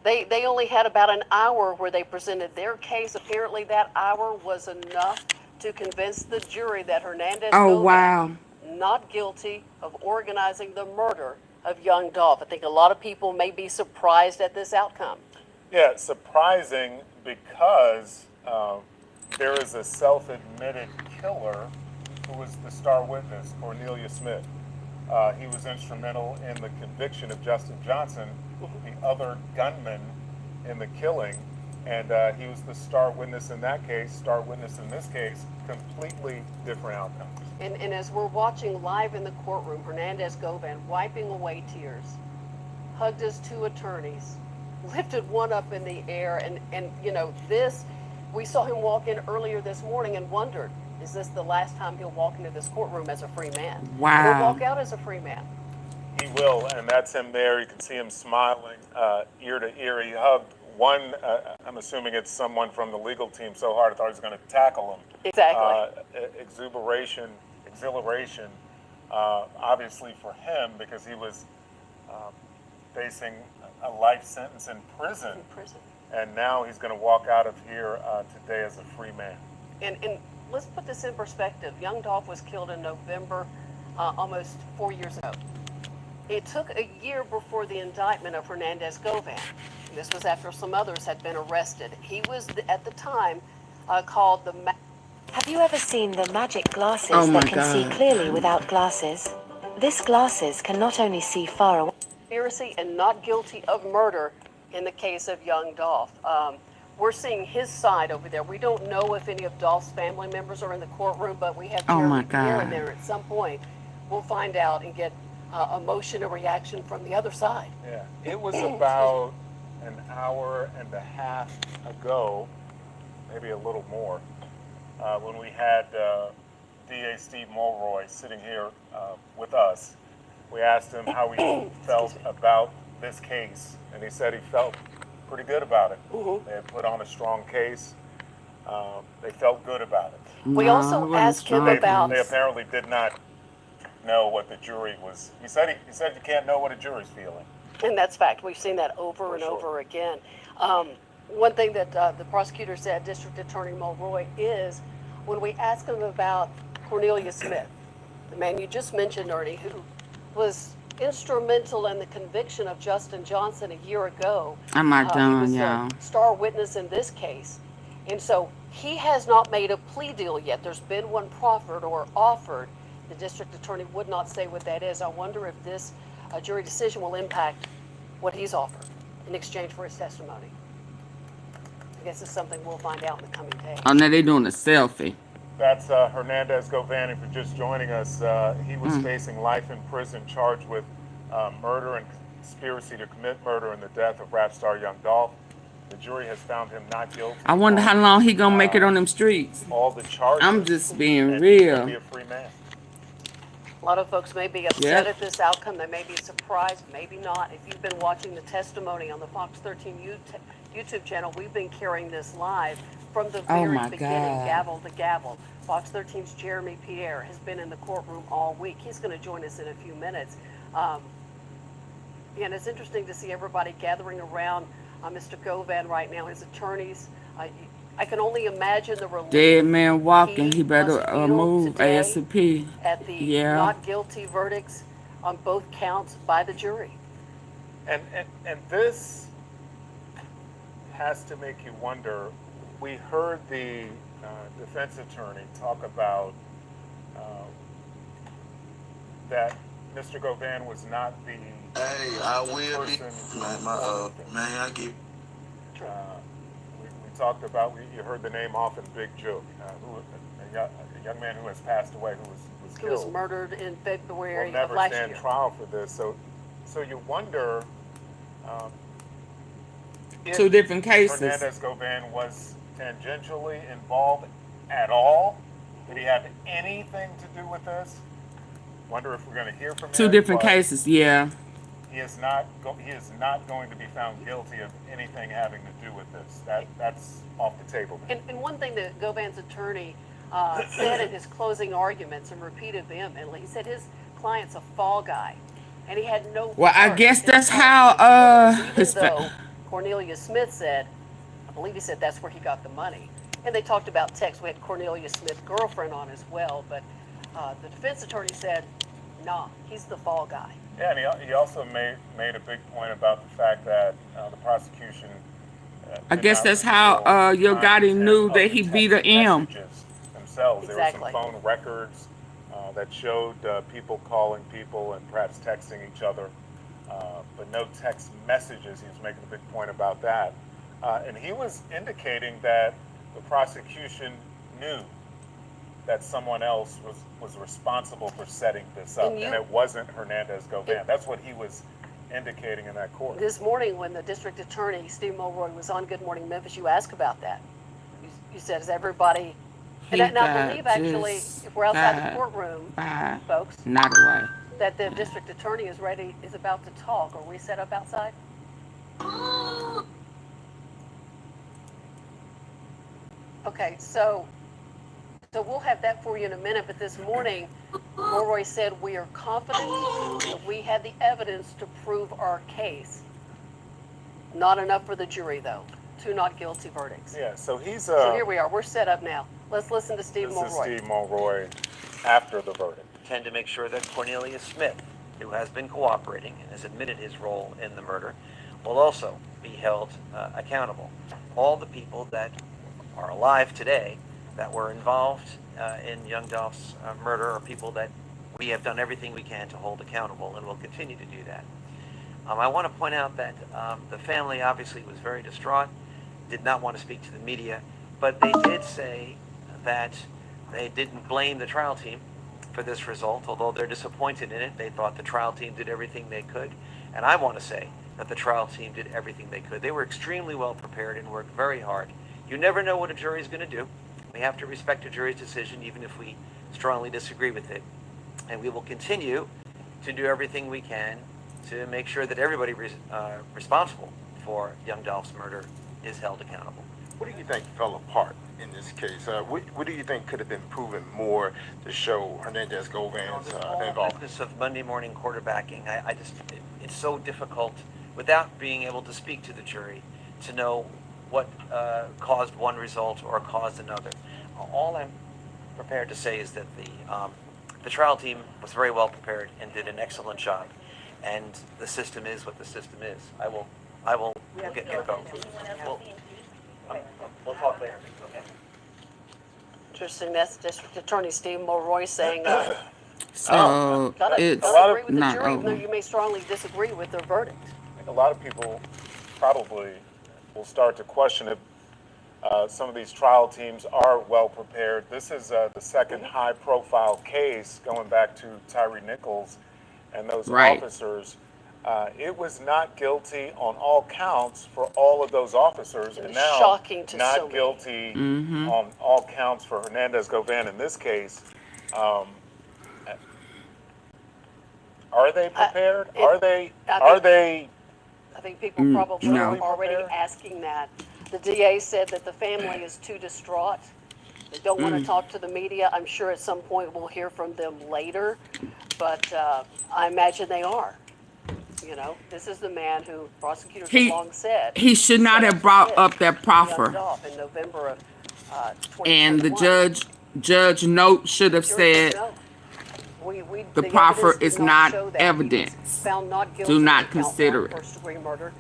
they only had about an hour where they presented their case. Apparently that hour was enough to convince the jury that Hernandez Oh Govan wow. not guilty of organizing the murder of young Dolph. I think a lot of people may be surprised at this outcome. Yeah, surprising because there is a self-admitted killer who was the star witness, Corneilus Smith. He was instrumental in the conviction of Justin Johnson, the other gunman in the killing, and he was the star witness in that case, star witness in this case, completely different outcomes. And as we're watching live in the courtroom, Hernandez Govan wiping away tears, hugged his two attorneys, lifted one up in the air, and you know, this, we saw him walk in earlier this morning and wondered, is this the last time he'll walk into this courtroom as a free man? Wow. He'll walk out as a free man. He will, and that's him there. You can see him smiling ear to ear. He hugged one, I'm assuming it's someone from the legal team, so hard I thought he was going to tackle him. Exactly. Exhilaration, obviously for him, because he was facing a life sentence in prison. And now he's going to walk out of here today as a free man. And let's put this in perspective. Young Dolph was killed in November, almost 4 years ago. It took a year before the indictment of Hernandez Govan. This was after some others had been arrested. He was, at the time, called the... Have you ever seen the magic glasses Oh my that can see God. clearly without glasses? This glasses can not only see far away. Conspiracy and not guilty of murder in the case of young Dolph. We're seeing his side over there. We don't know if any of Dolph's family members are in the courtroom, but we have Oh my Jeremy here God. and there at some point. We'll find out and get emotion or reaction from the other side. Yeah, it was about an hour and a half ago, maybe a little more, when we had DA Steve Mulroy sitting here with us. We asked him how he felt about this case, and he said he felt pretty good about it. They had put on a strong case. They felt good about it. We No, also it wasn't asked him strong. about, They apparently did not know what the jury was. He said you can't know what a jury's feeling. and that's fact, we've seen that over and sure. over again. One thing that the prosecutor said, District Attorney Mulroy, is when we asked him about Corneilus Smith, the man you just mentioned, Ernie, who was instrumental in the conviction of Justin Johnson a year ago. I'm not He done, was y'all. the star witness in this case. And so he has not made a plea deal yet. There's been one proffered or offered. The district attorney would not say what that is. I wonder if this jury decision will impact what he's offered in exchange for his testimony. I guess it's something we'll find out in the coming days. Oh, now they doing a selfie. That's Hernandez Govan. If you're just joining us, he was facing life in prison, charged with murder and conspiracy to commit murder in the death of rap star Young Dolph. The jury has found him not guilty. I wonder how long he gonna make it on them streets. All the charges. I'm just being and he's gonna real. be a free man. A lot of folks may be upset at this outcome. They may be surprised, maybe not. If you've been watching the testimony on the Fox 13 YouTube channel, we've been carrying this live from the very my beginning, God. gavel to gavel. Fox 13's Jeremy Pierre has been in the courtroom all week. He's going to join us in a few minutes. And it's interesting to see everybody gathering around Mr. Govan right now, his attorneys. I can only imagine the relief Dead man walking. He must better feel move today ASAP. at the Yeah. not guilty verdicts on both counts by the jury. And this has to make you wonder. We heard the defense attorney talk about that Mr. Govan was not the Hey, I will be. person. Man, I get. We talked about. You heard the name often, Big Jook, a young man who has passed away, who was He killed. was murdered in Will February of never last stand year. trial for this. So you wonder if Two different cases. Hernandez Govan was tangentially involved at all. Did he have anything to do with this? Wonder if we're going to hear from him. Two different but cases, yeah. He is not going to be found guilty of anything having to do with this. That's off the table. And one thing that Govan's attorney said in his closing arguments and repeated vehemently, he said his client's a fall guy, and he had no. Well, I part guess in that's the how crime. Even his though Corneilus Smith said, I believe he said that's where he got the money, and they talked about text. We had Corneilus Smith's girlfriend on as well, but The defense attorney said, nah, he's the fall guy. Yeah, and he also made a big point about the fact that the prosecution. I did guess not that's how reveal Yogotti content knew of that the he text beat a M. messages themselves. Exactly. There were some phone records that showed people calling people and perhaps texting each other, but no text messages. He was making a big point about that. And he was indicating that the prosecution knew that someone else was responsible for setting this up, and it wasn't Hernandez Govan. That's what he was indicating in that court. This morning when the district attorney, Steve Mulroy, was on Good Morning Memphis, you asked about that. You said, is everybody... And I believe, actually, if we're outside the courtroom, folks, not away. that the district attorney is about to talk. Are we set up outside? Okay, so we'll have that for you in a minute, but this morning, Mulroy said we are confident that we had the evidence to prove our case. Not enough for the jury, though. 2 not guilty verdicts. Yeah, so he's... So here we are. We're set up now. Let's listen to Steve Mulroy. This is Steve Mulroy after the verdict. Tend to make sure that Corneilus Smith, who has been cooperating and has admitted his role in the murder, will also be held accountable. All the people that are alive today that were involved in YOUNGDOLPH's murder are people that we have done everything we can to hold accountable, and will continue to do that. I want to point out that the family obviously was very distraught, did not want to speak to the media, but they did say that they didn't blame the trial team for this result, although they're disappointed in it. They thought the trial team did everything they could, and I want to say that the trial team did everything they could. They were extremely well prepared and worked very hard. You never know what a jury is going to do. We have to respect a jury's decision, even if we strongly disagree with it, and we will continue to do everything we can to make sure that everybody responsible for YOUNGDOLPH's murder is held accountable. What do you think fell apart in this case? What do you think could have been proven more to show Hernandez Govan's involvement? Business of Monday morning quarterbacking, it's so difficult without being able to speak to the jury to know what caused one result or caused another. All I'm prepared to say is that the trial team was very well prepared and did an excellent job, and the system is what the system is. We'll get going. We'll talk later. Okay. Interesting. That's District Attorney Steve Mulroy saying, So it's gotta agree with the not jury, even though over. you may strongly disagree with their verdict. I think a lot of people probably will start to question if some of these trial teams are well prepared. This is the second high-profile case going back to Tyree Nichols and those officers. It was not guilty on all counts for all of those officers, and now shocking to not so many. guilty on all counts for Hernandez Govan in this case. Are they prepared? I think people probably no. are already asking that. The DA said that the family is too distraught. They don't want to talk to the media. I'm sure at some point we'll hear from them later, but I imagine they are. You know, this is the man who prosecutors have long said He should not have brought up that proffer. in November of 2021. And the judge note should have said the proffer evidence is did not show that. He was evidence. found not guilty Do not on count consider one, it. first-degree murder,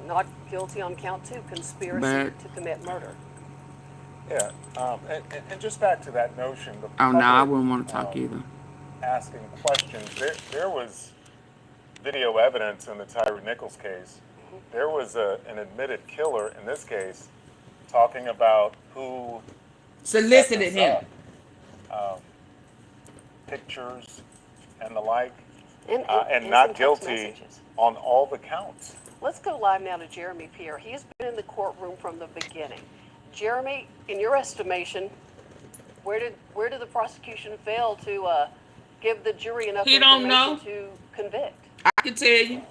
not guilty on count 2, conspiracy But- to commit murder. Yeah, and just back to that notion. Oh, no, I wouldn't want to talk either. Asking questions. There was video evidence in the Tyree Nichols case. There was an admitted killer in this case talking about who Solicited him. pictures and the like, And and some not text guilty messages. on all the counts. Let's go live now to Jeremy Pierre. He has been in the courtroom from the beginning. Jeremy, in your estimation, where did the prosecution fail to give the jury enough He don't know. information to convict? I can tell you.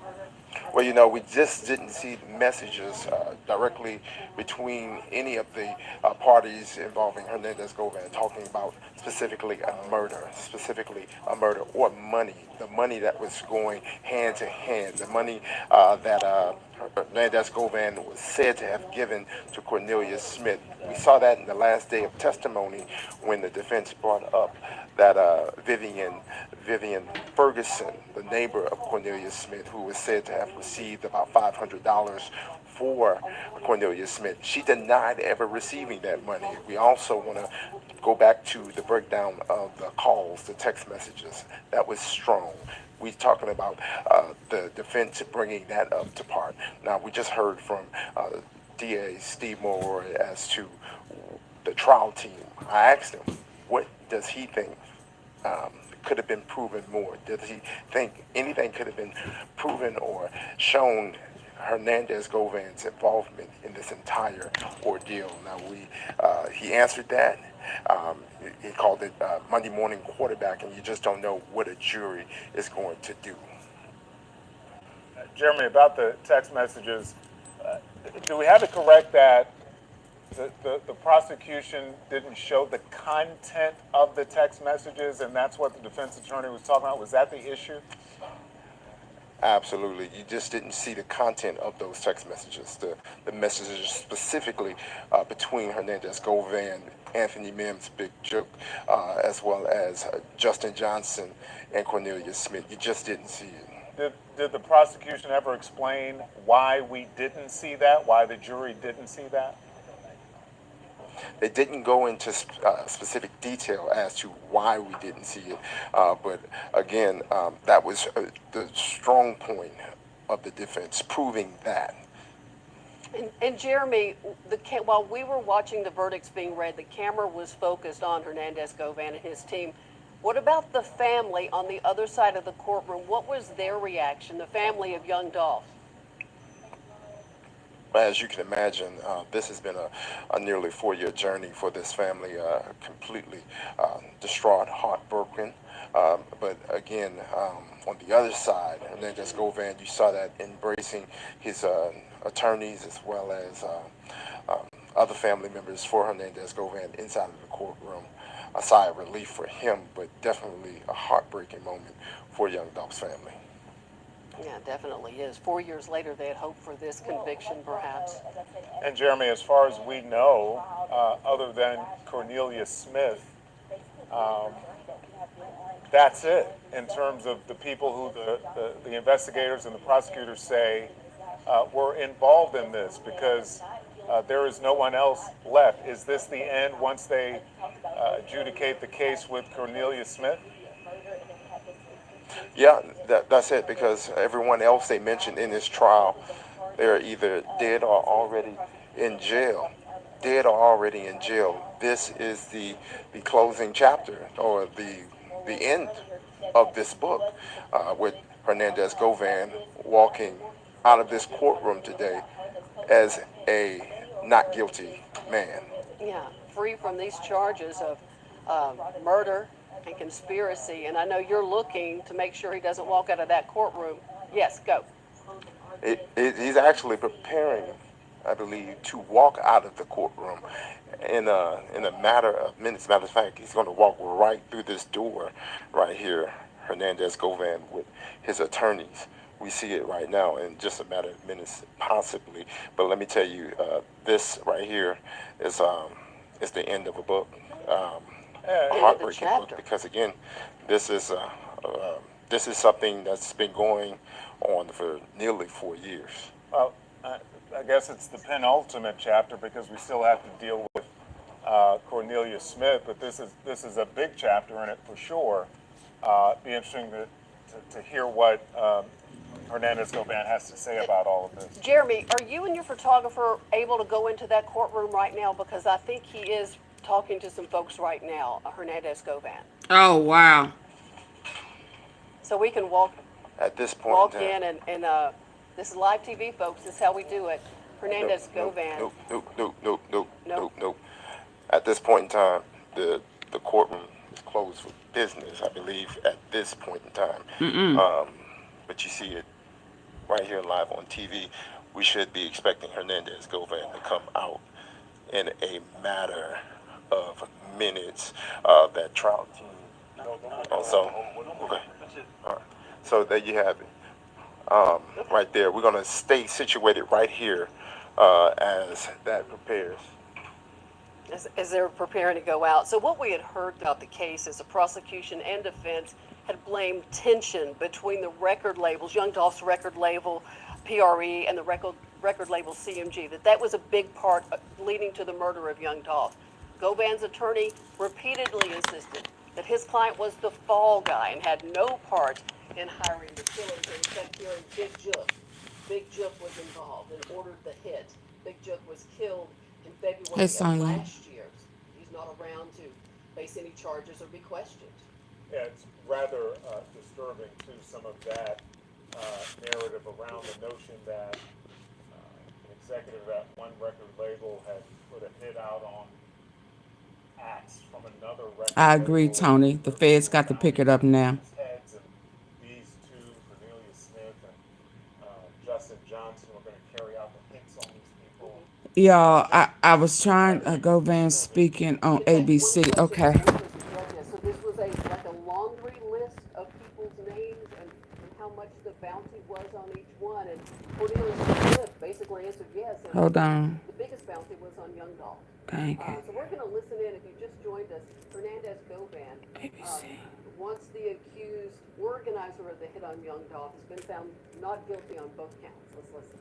Well, you know, we just didn't see the messages directly between any of the parties involving Hernandez Govan, talking about specifically a murder or money, the money that was going hand to hand, the money that Hernandez Govan was said to have given to Corneilus Smith. We saw that in the last day of testimony when the defense brought up that Vivian Ferguson, the neighbor of Corneilus Smith, who was said to have received about $500 for Corneilus Smith, she denied ever receiving that money. We also want to go back to the breakdown of the calls, the text messages. That was strong. We're talking about the defense bringing that up to part. Now, we just heard from DA Steve Mulroy as to the trial team. I asked him, what does he think could have been proven more? Does he think anything could have been proven or shown Hernandez Govan's involvement in this entire ordeal? Now, he answered that. He called it Monday morning quarterback, and you just don't know what a jury is going to do. Jeremy, about the text messages, do we have it correct that the prosecution didn't show the content of the text messages, and that's what the defense attorney was talking about? Was that the issue? Absolutely. You just didn't see the content of those text messages, the messages specifically between Hernandez Govan, Anthony Mims, Big Jook, as well as Justin Johnson and Corneilus Smith. You just didn't see it. Did the prosecution ever explain why we didn't see that, why the jury didn't see that? They didn't go into specific detail as to why we didn't see it, but again, that was the strong point of the defense, proving that. And Jeremy, while we were watching the verdicts being read, the camera was focused on Hernandez Govan and his team. What about the family on the other side of the courtroom? What was their reaction, the family of young Dolph? As you can imagine, this has been a nearly 4-year journey for this family, completely distraught, heartbroken. But again, on the other side, Hernandez Govan, you saw that embracing his attorneys as well as other family members for Hernandez Govan inside of the courtroom. A sigh of relief for him, but definitely a heartbreaking moment for young Dolph's family. Yeah, it definitely is. 4 years later, they had hoped for this conviction, perhaps. And Jeremy, as far as we know, other than Corneilus Smith, that's it in terms of the people who the investigators and the prosecutors say were involved in this, because there is no one else left. Is this the end once they adjudicate the case with Corneilus Smith? Yeah, that's it, because everyone else they mentioned in this trial, they're either dead or already in jail. This is the closing chapter, or the end of this book, with Hernandez Govan walking out of this courtroom today as a not guilty man. Yeah, free from these charges of murder and conspiracy. And I know you're looking to make sure he doesn't walk out of that courtroom. Yes, go. He's actually preparing, I believe, to walk out of the courtroom in a matter of minutes. Matter of fact, he's going to walk right through this door right here, Hernandez Govan, with his attorneys. We see it right now in just a matter of minutes, possibly. But let me tell you, this right here is the end of a book, a heartbreaking book. Because again, this is something that's been going on for nearly 4 years. Well, I guess it's the penultimate chapter, because we still have to deal with Corneilus Smith. But this is a big chapter in it for sure. Be interesting to hear what Hernandez Govan has to say about all of this. Jeremy, are you and your photographer able to go into that courtroom right now? Because I think he is talking to some folks right now, Hernandez Govan. Oh, wow. So we can walk At this point in and this is live TV, folks. This is how we do it. Hernandez Govan. Nope. At this point in time, the courtroom is closed for business, I believe, at this point in time. But you see it right here live on TV. we should be expecting Hernandez Govan to come out in a matter of minutes. That trial team. Also, okay. All right. So there you have it. Right there. We're gonna stay situated right here as that prepares. As they're preparing to go out. So what we had heard about the case is the prosecution and defense had blamed tension between the record labels, Young Dolph's record label, PRE, and the record label CMG, that was a big part leading to the murder of Young Dolph. Govan's attorney repeatedly insisted that his client was the fall guy and had no part in hiring the killers, and kept hearing Big Jook. Big Jook was involved and ordered the hit. Big Jook was killed in February of last year. He's not around to face any charges or be questioned. Yeah, it's rather disturbing too, some of that narrative around the notion that an executive at one record label had put a hit out on acts from another record I agree, label. Tony. The feds got to pick it up now. Heads and these two, Corneilus Smith and Justin Johnson, were going to carry out the hits on these people. Y'all, I was trying to go Van speaking on ABC. Okay. So this was like a laundry list of people's names and how much the bounty was on each one. And Corneilus Smith basically answered yes. And Hold on. the biggest bounty was on Young Dolph. Thank you. So we're going to listen in. If you just joined us, Hernandez Govan, once the accused organizer of the hit on Young Dolph has been found not guilty on both counts. Let's listen.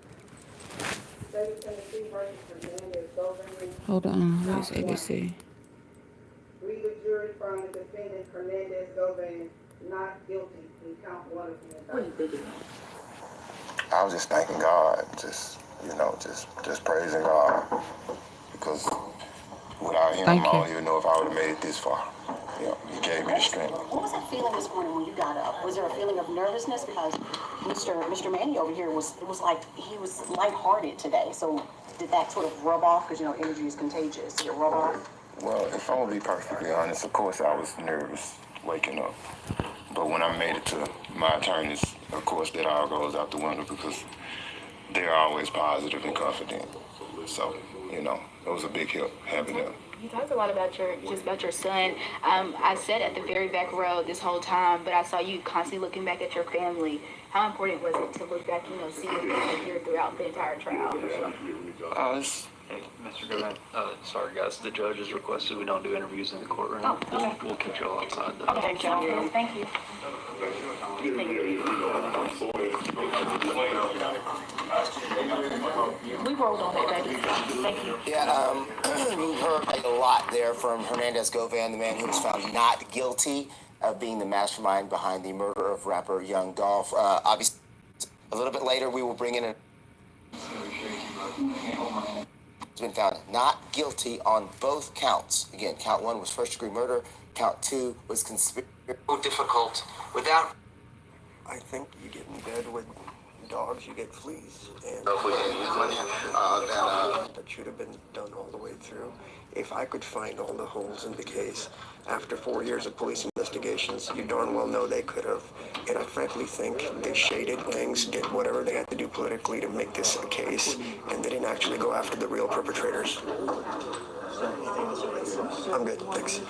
Hold on. Where's ABC? We, the jury, find the defendant Hernandez Govan not guilty in count 1 of the indictment. I was just thanking God, just praising God, because without him, Thank I don't you. even know if I would have made it this far. You know, he gave me the strength. What was that feeling this morning when you got up? Was there a feeling of nervousness? Because Mr. Manny over here it was like he was lighthearted today. So did that sort of rub off? Because energy is contagious. Did it rub off? Well, if I'm gonna be perfectly honest, of course I was nervous waking up. But when I made it to my attorneys, of course that all goes out the window because they're always positive and confident. So, it was a big help having them. You talked a lot about your son. I sat at the very back row this whole time, but I saw you constantly looking back at your family. How important was it to look back, see your family here throughout the entire trial? Hey, Mr. Govan, sorry guys, the judge has requested we don't do interviews in the courtroom. Oh, okay. We'll keep you all outside though. Okay, thank you. We rolled on it, baby. Thank you. Yeah, we heard a lot there from Hernandez Govan, the man who was found not guilty of being the mastermind behind the murder of rapper Young Dolph. Obviously, a little bit later, we will bring in has been found not guilty on both counts. Again, count 1 was first-degree murder. Count 2 was conspiracy. So difficult without. I think you get in bed with dogs, you get fleas, and that should have been done all the way through. If I could find all the holes in the case after 4 years of police investigations, you darn well know they could have. And I frankly think they shaded things, did whatever they had to do politically to make this a case, and they didn't actually go after the real perpetrators. I'm good, thanks.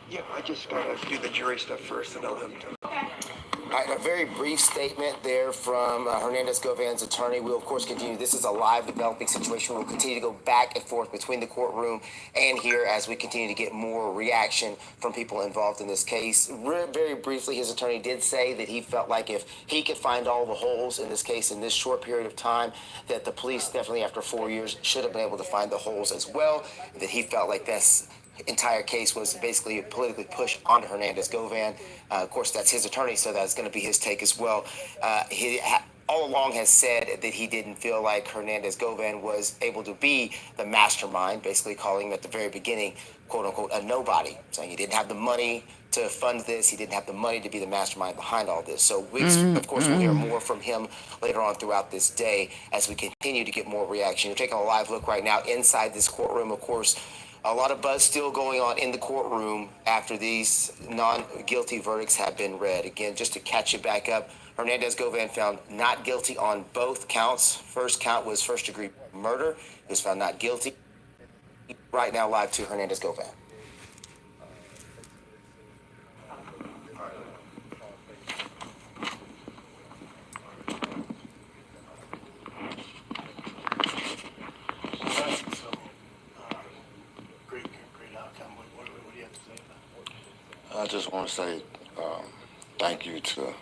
Yeah, I just gotta do the jury stuff first, and I'll have to. All right, a very brief statement there from Hernandez Govan's attorney. We'll, of course, continue. This is a live developing situation. We'll continue to go back and forth between the courtroom and here as we continue to get more reaction from people involved in this case. Very briefly, his attorney did say that he felt like if he could find all the holes in this case in this short period of time, that the police definitely, after 4 years, should have been able to find the holes as well, that he felt like this entire case was basically politically pushed onto Hernandez Govan. Of course, that's his attorney, so that's going to be his take as well. He all along has said that he didn't feel like Hernandez Govan was able to be the mastermind, basically calling him at the very beginning, quote unquote, a nobody, saying he didn't have the money to fund this, he didn't have the money to be the mastermind behind all this. So we, of course, will hear more from him later on throughout this day as we continue to get more reaction. You're taking a live look right now inside this courtroom, of course. A lot of buzz still going on in the courtroom after these non-guilty verdicts have been read. Again, just to catch it back up, Hernandez Govan found not guilty on both counts. First count was first-degree murder. He was found not guilty. Right now, live to Hernandez Govan. I just want to say thank you to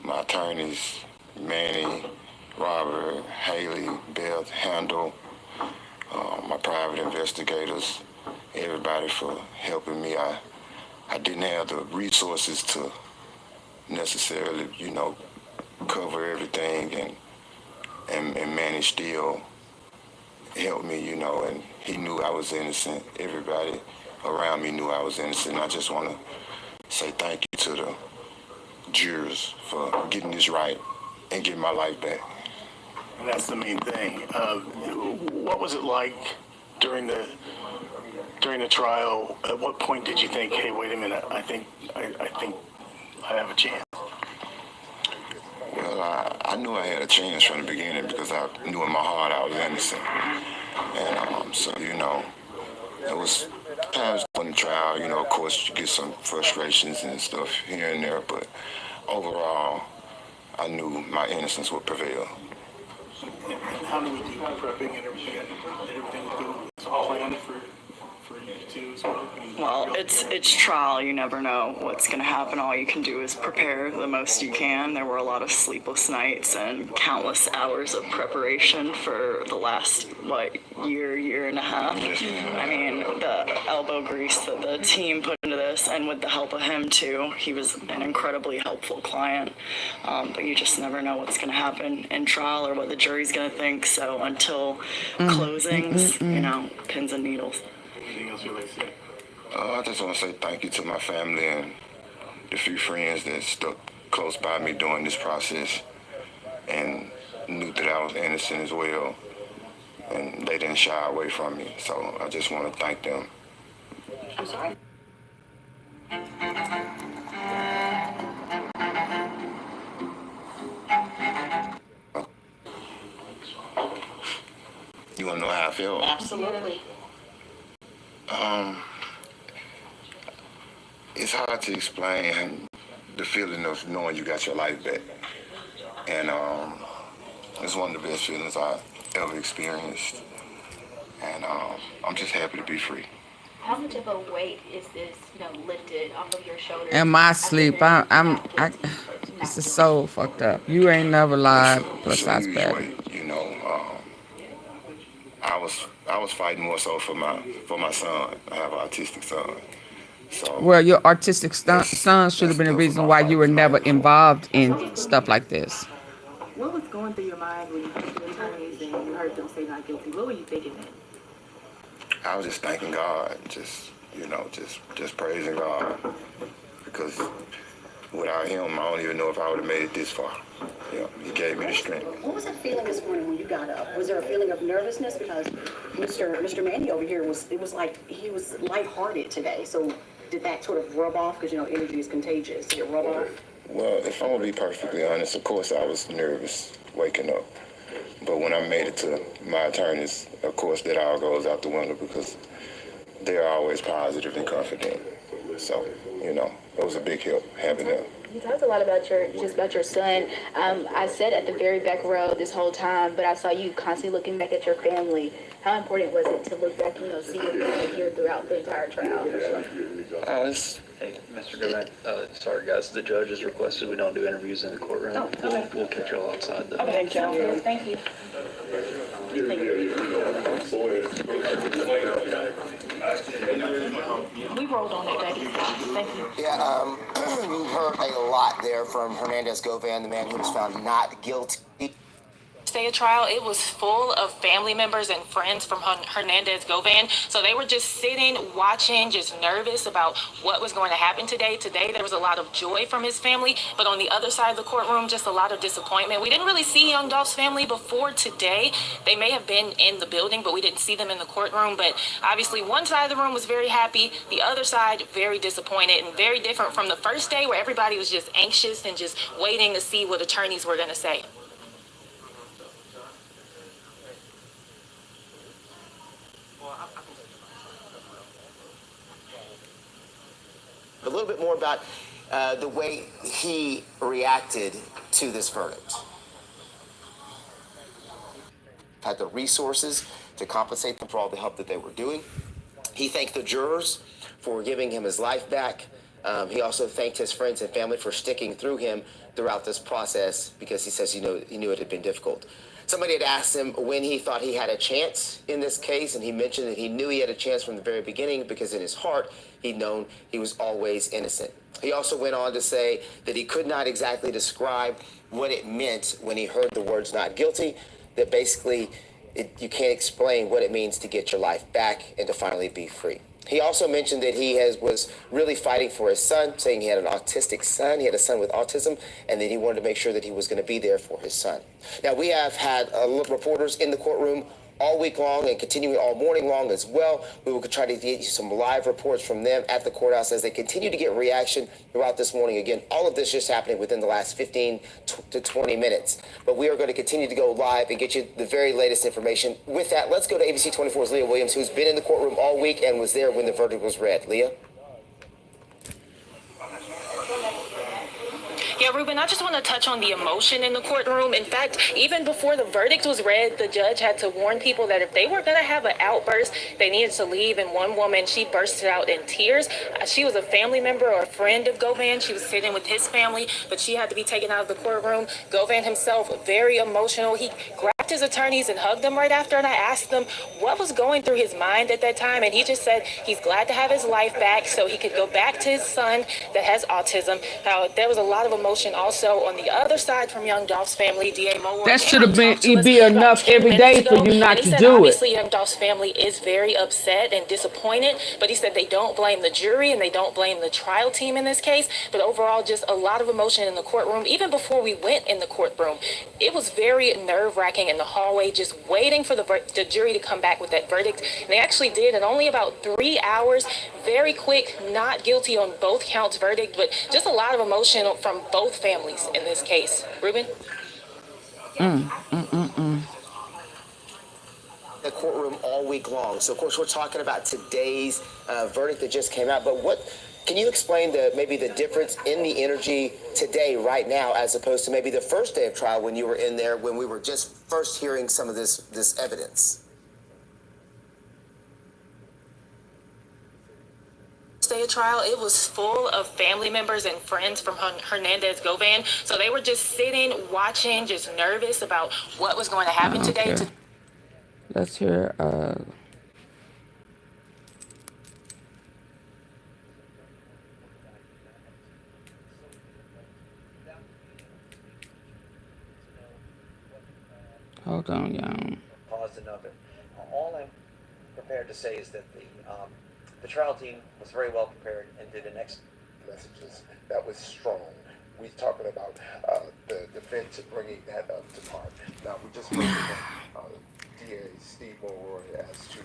my attorneys, Manny, Robert, Haley, Beth, Handel, my private investigators, everybody for helping me. I didn't have the resources to necessarily, cover everything, and Manny still helped me, and he knew I was innocent. Everybody around me knew I was innocent. I just want to say thank you to the jurors for getting this right and getting my life back. And that's the main thing. What was it like during the trial? At what point did you think, hey, wait a minute, I think I have a chance? Well, I knew I had a chance from the beginning because I knew in my heart I was innocent. And so, it was times on the trial, of course, you get some frustrations and stuff here and there, but overall, I knew my innocence would prevail. And how do we do prepping and everything? Everything was good. It's all planned for you too as well. Well, it's trial. You never know what's going to happen. All you can do is prepare the most you can. There were a lot of sleepless nights and countless hours of preparation for the last, year and a half. I mean, the elbow grease that the team put into this, and with the help of him too, he was an incredibly helpful client. But you just never know what's going to happen in trial or what the jury's going to think. So until closings, pins and needles. Anything else you'd like to say? I just want to say thank you to my family and the few friends that stuck close by me during this process and knew that I was innocent as well, and they didn't shy away from me. So I just want to thank them. I'm sorry. You want to know how I feel? Absolutely. It's hard to explain the feeling of knowing you got your life back. And it's one of the best feelings I've ever experienced. And I'm just happy to be free. How much of a weight is this, lifted off of your shoulders? In my sleep, this is so fucked up. You ain't never lied. Plus, I Huge bad. weight, I was fighting more so for my son. I have an autistic son. So, Well, your artistic son should have been the reason why you were never involved in stuff like this. What was going through your mind when you heard the attorneys and you heard them say not guilty? What were you thinking then? I was just thanking God, just praising God, because without him, I don't even know if I would have made it this far. He gave me the strength. What was that feeling this morning when you got up? Was there a feeling of nervousness? Because Mr. Manny over here it was like he was lighthearted today. So did that sort of rub off? Because, energy is contagious. Did it rub off? Well, if I'm going to be perfectly honest, of course I was nervous waking up. But when I made it to my attorneys, of course that all goes out the window because they're always positive and confident. So, it was a big help having them. You talked a lot about your son. I sat at the very back row this whole time, but I saw you constantly looking back at your family. How important was it to look back, see your family here throughout the entire trial? Hey, Mr. Govan, sorry guys, the judge has requested we don't do interviews in the courtroom. Oh, okay. We'll catch y'all outside though. Okay, thank you. We rolled on it, Daddy. Thank you. Yeah, you heard a lot there from Hernandez Govan, the man who was found not guilty. day of trial, it was full of family members and friends from Hernandez Govan. So they were just sitting, watching, just nervous about what was going to happen today. Today, there was a lot of joy from his family, but on the other side of the courtroom, just a lot of disappointment. We didn't really see Young Dolph's family before today. They may have been in the building, but we didn't see them in the courtroom. But obviously, one side of the room was very happy, the other side very disappointed, and very different from the first day where everybody was just anxious and just waiting to see what attorneys were going to say. A little bit more about the way he reacted to this verdict. Had the resources to compensate them for all the help that they were doing. He thanked the jurors for giving him his life back. He also thanked his friends and family for sticking through him throughout this process because he says he knew it had been difficult. Somebody had asked him when he thought he had a chance in this case, and he mentioned that he knew he had a chance from the very beginning because in his heart, he'd known he was always innocent. He also went on to say that he could not exactly describe what it meant when he heard the words "not guilty," that basically you can't explain what it means to get your life back and to finally be free. He also mentioned that he was really fighting for his son, saying he had an autistic son, he had a son with autism, and that he wanted to make sure that he was going to be there for his son. Now, we have had reporters in the courtroom all week long and continuing all morning long as well. We will try to get you some live reports from them at the courthouse as they continue to get reaction throughout this morning. Again, all of this just happening within the last 15 to 20 minutes. But we are going to continue to go live and get you the very latest information. With that, let's go to ABC 24's Leah Williams, who's been in the courtroom all week and was there when the verdict was read. Leah? Yeah, Ruben, I just want to touch on the emotion in the courtroom. In fact, even before the verdict was read, the judge had to warn people that if they were going to have an outburst, they needed to leave. And one woman, she bursted out in tears. She was a family member or a friend of Govan. She was sitting with his family, but she had to be taken out of the courtroom. Govan himself, very emotional. He grabbed his attorneys and hugged them right after, and I asked them what was going through his mind at that time, and he just said he's glad to have his life back so he could go back to his son that has autism. Now, there was a lot of emotion also on the other side from Young Dolph's family. D.A. Moore That should have been enough every day for you not to do it. Obviously, Young Dolph's family is very upset and disappointed, but he said they don't blame the jury and they don't blame the trial team in this case, but overall just a lot of emotion in the courtroom. Even before we went in the courtroom, it was very nerve-wracking in the hallway, just waiting for the jury to come back with that verdict. And they actually did in only about 3 hours. Very quick, not guilty on both counts verdict, but just a lot of emotion from both families in this case. Ruben? The courtroom all week long. So, of course, we're talking about today's verdict that just came out. But can you explain maybe the difference in the energy today, right now, as opposed to maybe the first day of trial when you were in there, when we were just first hearing some of this evidence? Day of trial, it was full of family members and friends from Hernandez Govan. So they were just sitting, watching, just nervous about what was going to happen today. Let's hear. Hold on, y'all. Paused enough. All I'm prepared to say is that the trial team was very well prepared and did an excellent messages that was strong. We're talking about the defense bringing that up to par. Now, we just heard from DA Steve Moore as to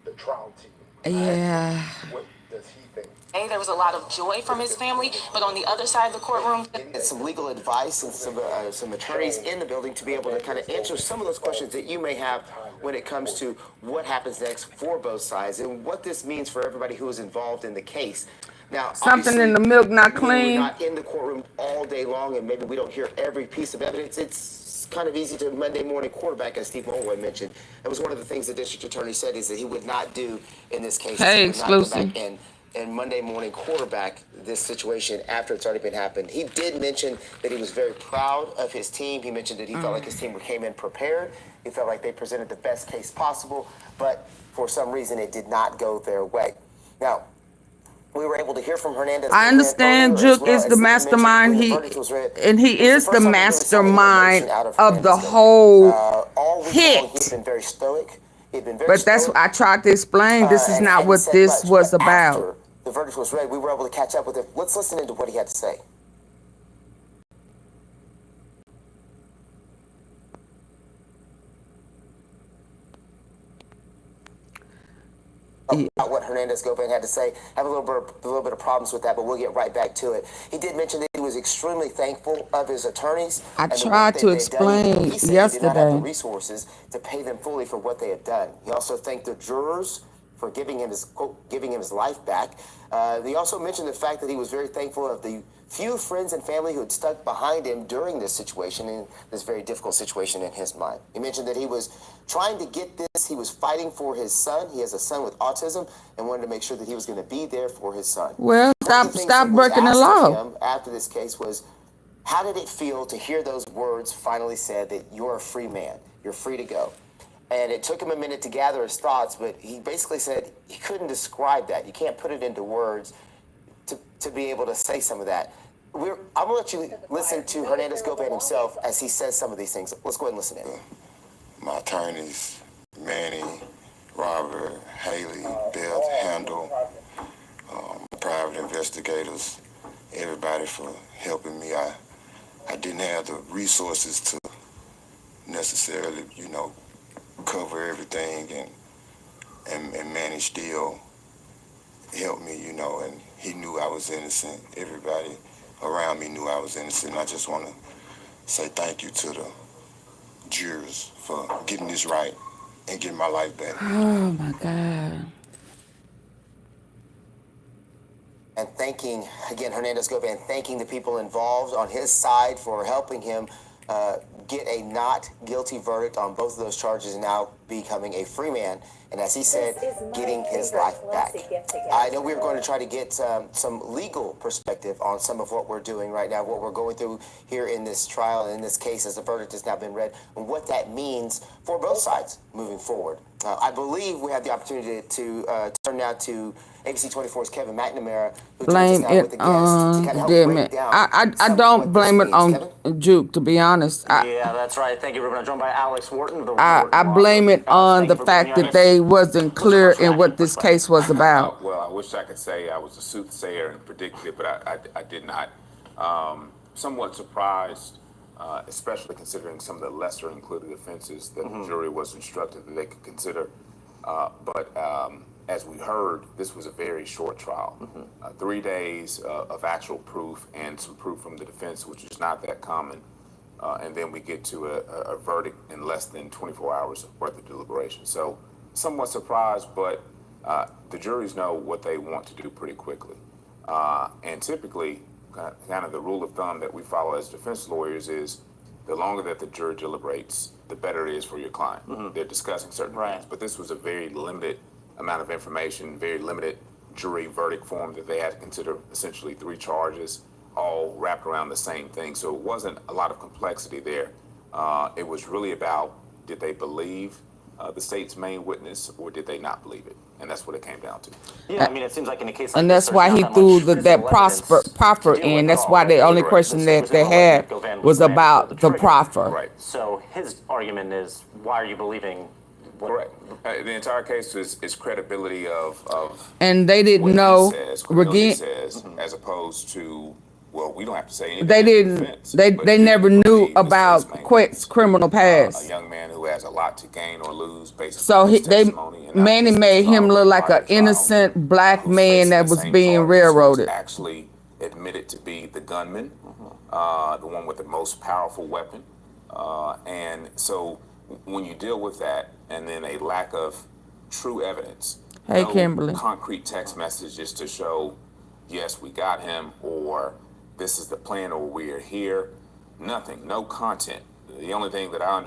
the trial team. Yeah. What does he think? There was a lot of joy from his family, but on the other side of the courtroom, and some legal advice and some attorneys in the building to be able to kind of answer some of those questions that you may have when it comes to what happens next for both sides and what this means for everybody who is involved in the case. Now, something in the milk not clean. We're not in the courtroom all day long, and maybe we don't hear every piece of evidence. It's kind of easy to Monday morning quarterback, as Steve Moore mentioned. That was one of the things the district attorney said is that he would not do in this case. Hey, exclusive. And Monday morning quarterback this situation after it's already been happened. He did mention that he was very proud of his team. He mentioned that he felt like his team came in prepared. He felt like they presented the best case possible, but for some reason it did not go their way. Now, We were able to hear from Hernandez. I understand Jook is the mastermind. He is the mastermind of the whole hit. He's been very stoic. But that's what I tried to explain. This is not what this was about. After the verdict was read, we were able to catch up with him. Let's listen into what he had to say. About what Hernandez Govan had to say. I have a little bit of problems with that, but we'll get right back to it. He did mention that he was extremely thankful of his attorneys. I tried to explain yesterday. He did not have the resources to pay them fully for what they had done. He also thanked the jurors for giving him his life back. He also mentioned the fact that he was very thankful of the few friends and family who had stuck behind him during this situation, in this very difficult situation in his mind. He mentioned that he was trying to get this. He was fighting for his son. He has a son with autism and wanted to make sure that he was going to be there for his son. Well, stop breaking the law. After this case was, how did it feel to hear those words finally said that you're a free man, you're free to go? And it took him a minute to gather his thoughts, but he basically said he couldn't describe that. You can't put it into words to be able to say some of that. I'm going to let you listen to Hernandez Govan himself as he says some of these things. Let's go ahead and listen in. My attorneys, Manny, Robert, Haley, Beth, Handel, private investigators, everybody for helping me. I didn't have the resources to necessarily, cover everything, and Manny still helped me, and he knew I was innocent. Everybody around me knew I was innocent. I just want to say thank you to the jurors for getting this right and getting my life back. Oh my God. And thanking, again, Hernandez Govan, thanking the people involved on his side for helping him get a not guilty verdict on both of those charges and now becoming a free man. And as he said, getting his life back. I know we were going to try to get some legal perspective on some of what we're doing right now, what we're going through here in this trial and in this case as the verdict has now been read, and what that means for both sides moving forward. I believe we have the opportunity to turn now to ABC 24's Kevin McNamara, who blame joins us now with it a guest to kind of help them. break down I don't blame it on Jook, to be honest. Yeah, that's right. Thank you. We're going to join by Alex Wharton. I blame it on the fact that they wasn't clear in what this case was about. Well, I wish I could say I was a soothsayer and predicted it, but I did not. Somewhat surprised, especially considering some of the lesser included offenses that the jury was instructed that they could consider. But as we heard, this was a very short trial. 3 days of actual proof and some proof from the defense, which is not that common. And then we get to a verdict in less than 24 hours worth of deliberation. So somewhat surprised, but the juries know what they want to do pretty quickly. And typically, kind of the rule of thumb that we follow as defense lawyers is the longer that the jury deliberates, the better it is for your client. They're discussing certain things, but this was a very limited amount of information, very limited jury verdict form that they had to consider essentially 3 charges, all wrapped around the same thing. So it wasn't a lot of complexity there. It was really about, did they believe the state's main witness or did they not believe it? And that's what it came down to. Yeah, I mean, it seems like in a case like And this, that's why he threw that proffer in. That's why the only question that they had was about the proffer. Right. So his argument is, why are you believing? Correct. The entire case is credibility of and they didn't know Corneilus says, as opposed to, well, we don't have to say anything. They didn't. They never knew about Quet's criminal past. A young man who has a lot to gain or lose based So on his they testimony. Manny made him look like an innocent black man that was being railroaded. Actually admitted to be the gunman, the one with the most powerful weapon, and so when you deal with that, and then a lack of true evidence, no Kimberly. concrete text messages to show, yes, we got him, or this is the plan, or we're here, nothing, no content. The only thing that I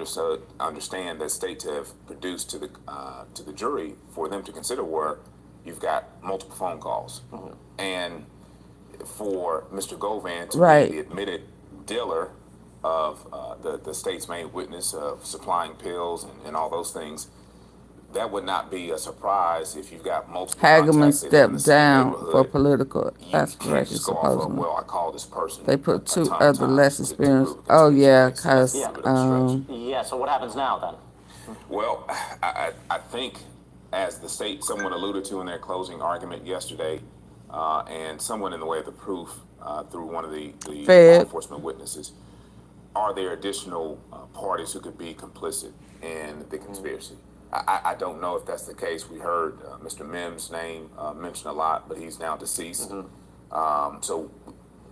understand that state to have produced to the jury for them to consider were, you've got multiple phone calls, and for Mr. Govan to be the admitted dealer of the state's main witness of supplying pills and all those things, that would not be a surprise if you've got multiple Hageman contacts that live in the stepped same down for neighborhood. political You can't aspirations, just go off of, supposedly. well, I call this person They a put two ton of other less times to experienced. prove a Oh conspiracy yeah, case. So that's cause a bit of a stretch. Yeah, so what happens now then? Well, I think, as the state someone alluded to in their closing argument yesterday, and someone in the way of the proof through one of the law enforcement witnesses, are there additional parties who could be complicit in the conspiracy? I don't know if that's the case. We heard Mr. Mims' name mentioned a lot, but he's now deceased. So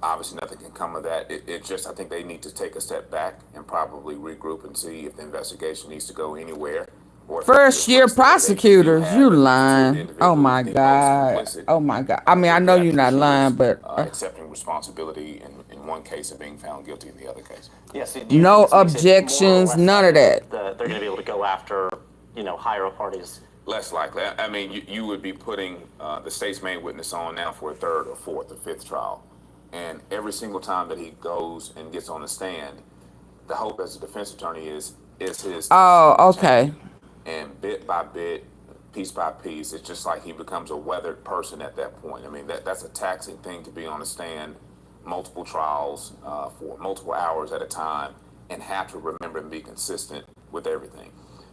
obviously nothing can come of that. It just, I think they need to take a step back and probably regroup and see if the investigation needs to go anywhere. Or first year prosecutors, you lying. Oh my God. Oh my God. I mean, I know you're not lying, but accepting responsibility in one case and being found guilty in the other case. Yes. No objections, none of that. They're going to be able to go after, you know, higher up parties. Less likely. I mean, you would be putting the state's main witness on now for a third or fourth or fifth trial. And every single time that he goes and gets on the stand, the hope as a defense attorney is his. Oh, okay. And bit by bit, piece by piece, it's just like he becomes a weathered person at that point. I mean, that's a taxing thing to be on the stand, multiple trials for multiple hours at a time, and have to remember and be consistent with everything.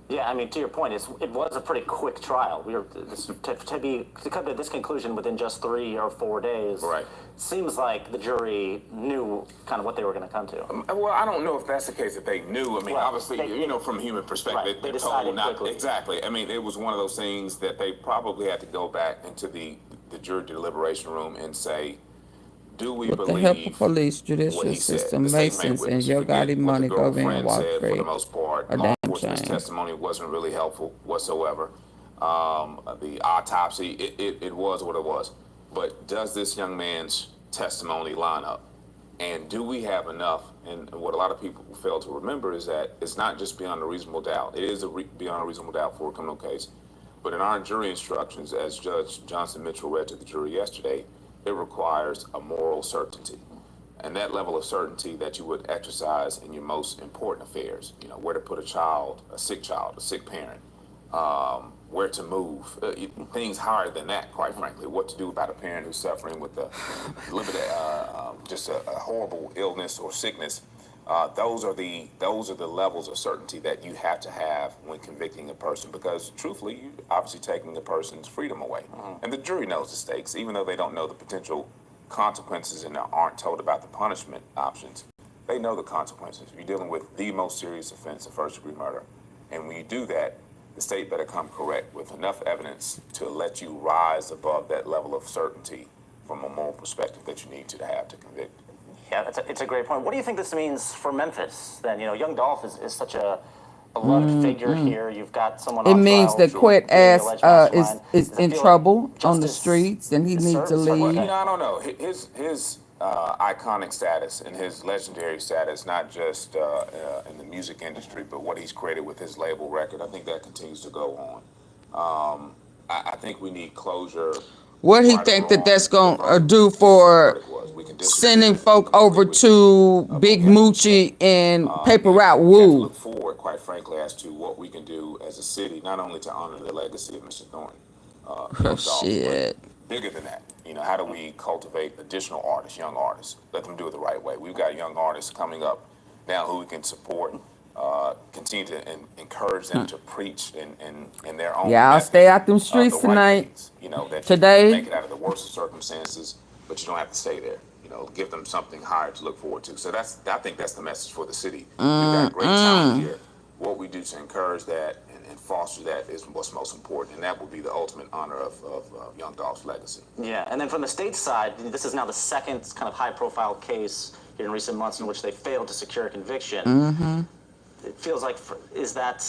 Yeah, I mean, to your point, it was a pretty quick trial. We were to come to this conclusion within just 3 or 4 days. Right. Seems like the jury knew kind of what they were going to come to. Well, I don't know if that's the case that they knew. I mean, well, obviously, you know, from a human perspective, they they're told not quickly. Exactly. I mean, it was one of those things that they probably had to go back into the jury deliberation room and say, do we with believe the help of police, judicial system, Masons, and YOGOTTI money Govan walk free. For the most part, law enforcement's testimony wasn't really helpful whatsoever. The autopsy, it was what it was. But does this young man's testimony line up? And do we have enough? And what a lot of people fail to remember is that it's not just beyond a reasonable doubt. It is beyond a reasonable doubt for a criminal case. But in our jury instructions, as Judge Johnson Mitchell read to the jury yesterday, it requires a moral certainty. And that level of certainty that you would exercise in your most important affairs, you know, where to put a sick parent, where to move, things higher than that, quite frankly, what to do about a parent who's suffering with just a horrible illness or sickness. Those are the levels of certainty that you have to have when convicting a person, because truthfully, you're obviously taking the person's freedom away. And the jury knows the stakes, even though they don't know the potential consequences and aren't told about the punishment options. They know the consequences. You're dealing with the most serious offense of first-degree murder. And when you do that, the state better come correct with enough evidence to let you rise above that level of certainty from a moral perspective that you need to have to convict. Yeah, it's a great point. What do you think this means for Memphis then? You know, Young Dolph is such a loved figure here. You've got someone on It means trial that Quet ass is in trouble on the streets and he needs to leave. You know, I don't know. His iconic status and his legendary status, not just in the music industry, but what he's created with his label record, I think that continues to go on. I think we need closure. What he think that that's going to do for sending folk over to Big Moochie and Paper Route Woo? Look forward, quite frankly, as to what we can do as a city, not only to honor the legacy of Mr. Thornton. Shit. Bigger than that. You know, how do we cultivate additional artists, young artists? Let them do it the right way. We've got young artists coming up now who we can support, continue to encourage them to preach in their own. Yeah, I'll stay out them streets tonight. Things, you know, that today. You make it out of the worst of circumstances, but you don't have to stay there. You know, give them something higher to look forward to. So I think that's the message for the city. We've got great talent here. What we do to encourage that and foster that is what's most important, and that will be the ultimate honor of Young Dolph's legacy. Yeah, and then from the state side, this is now the second kind of high-profile case in recent months in which they failed to secure a conviction. It feels like, does that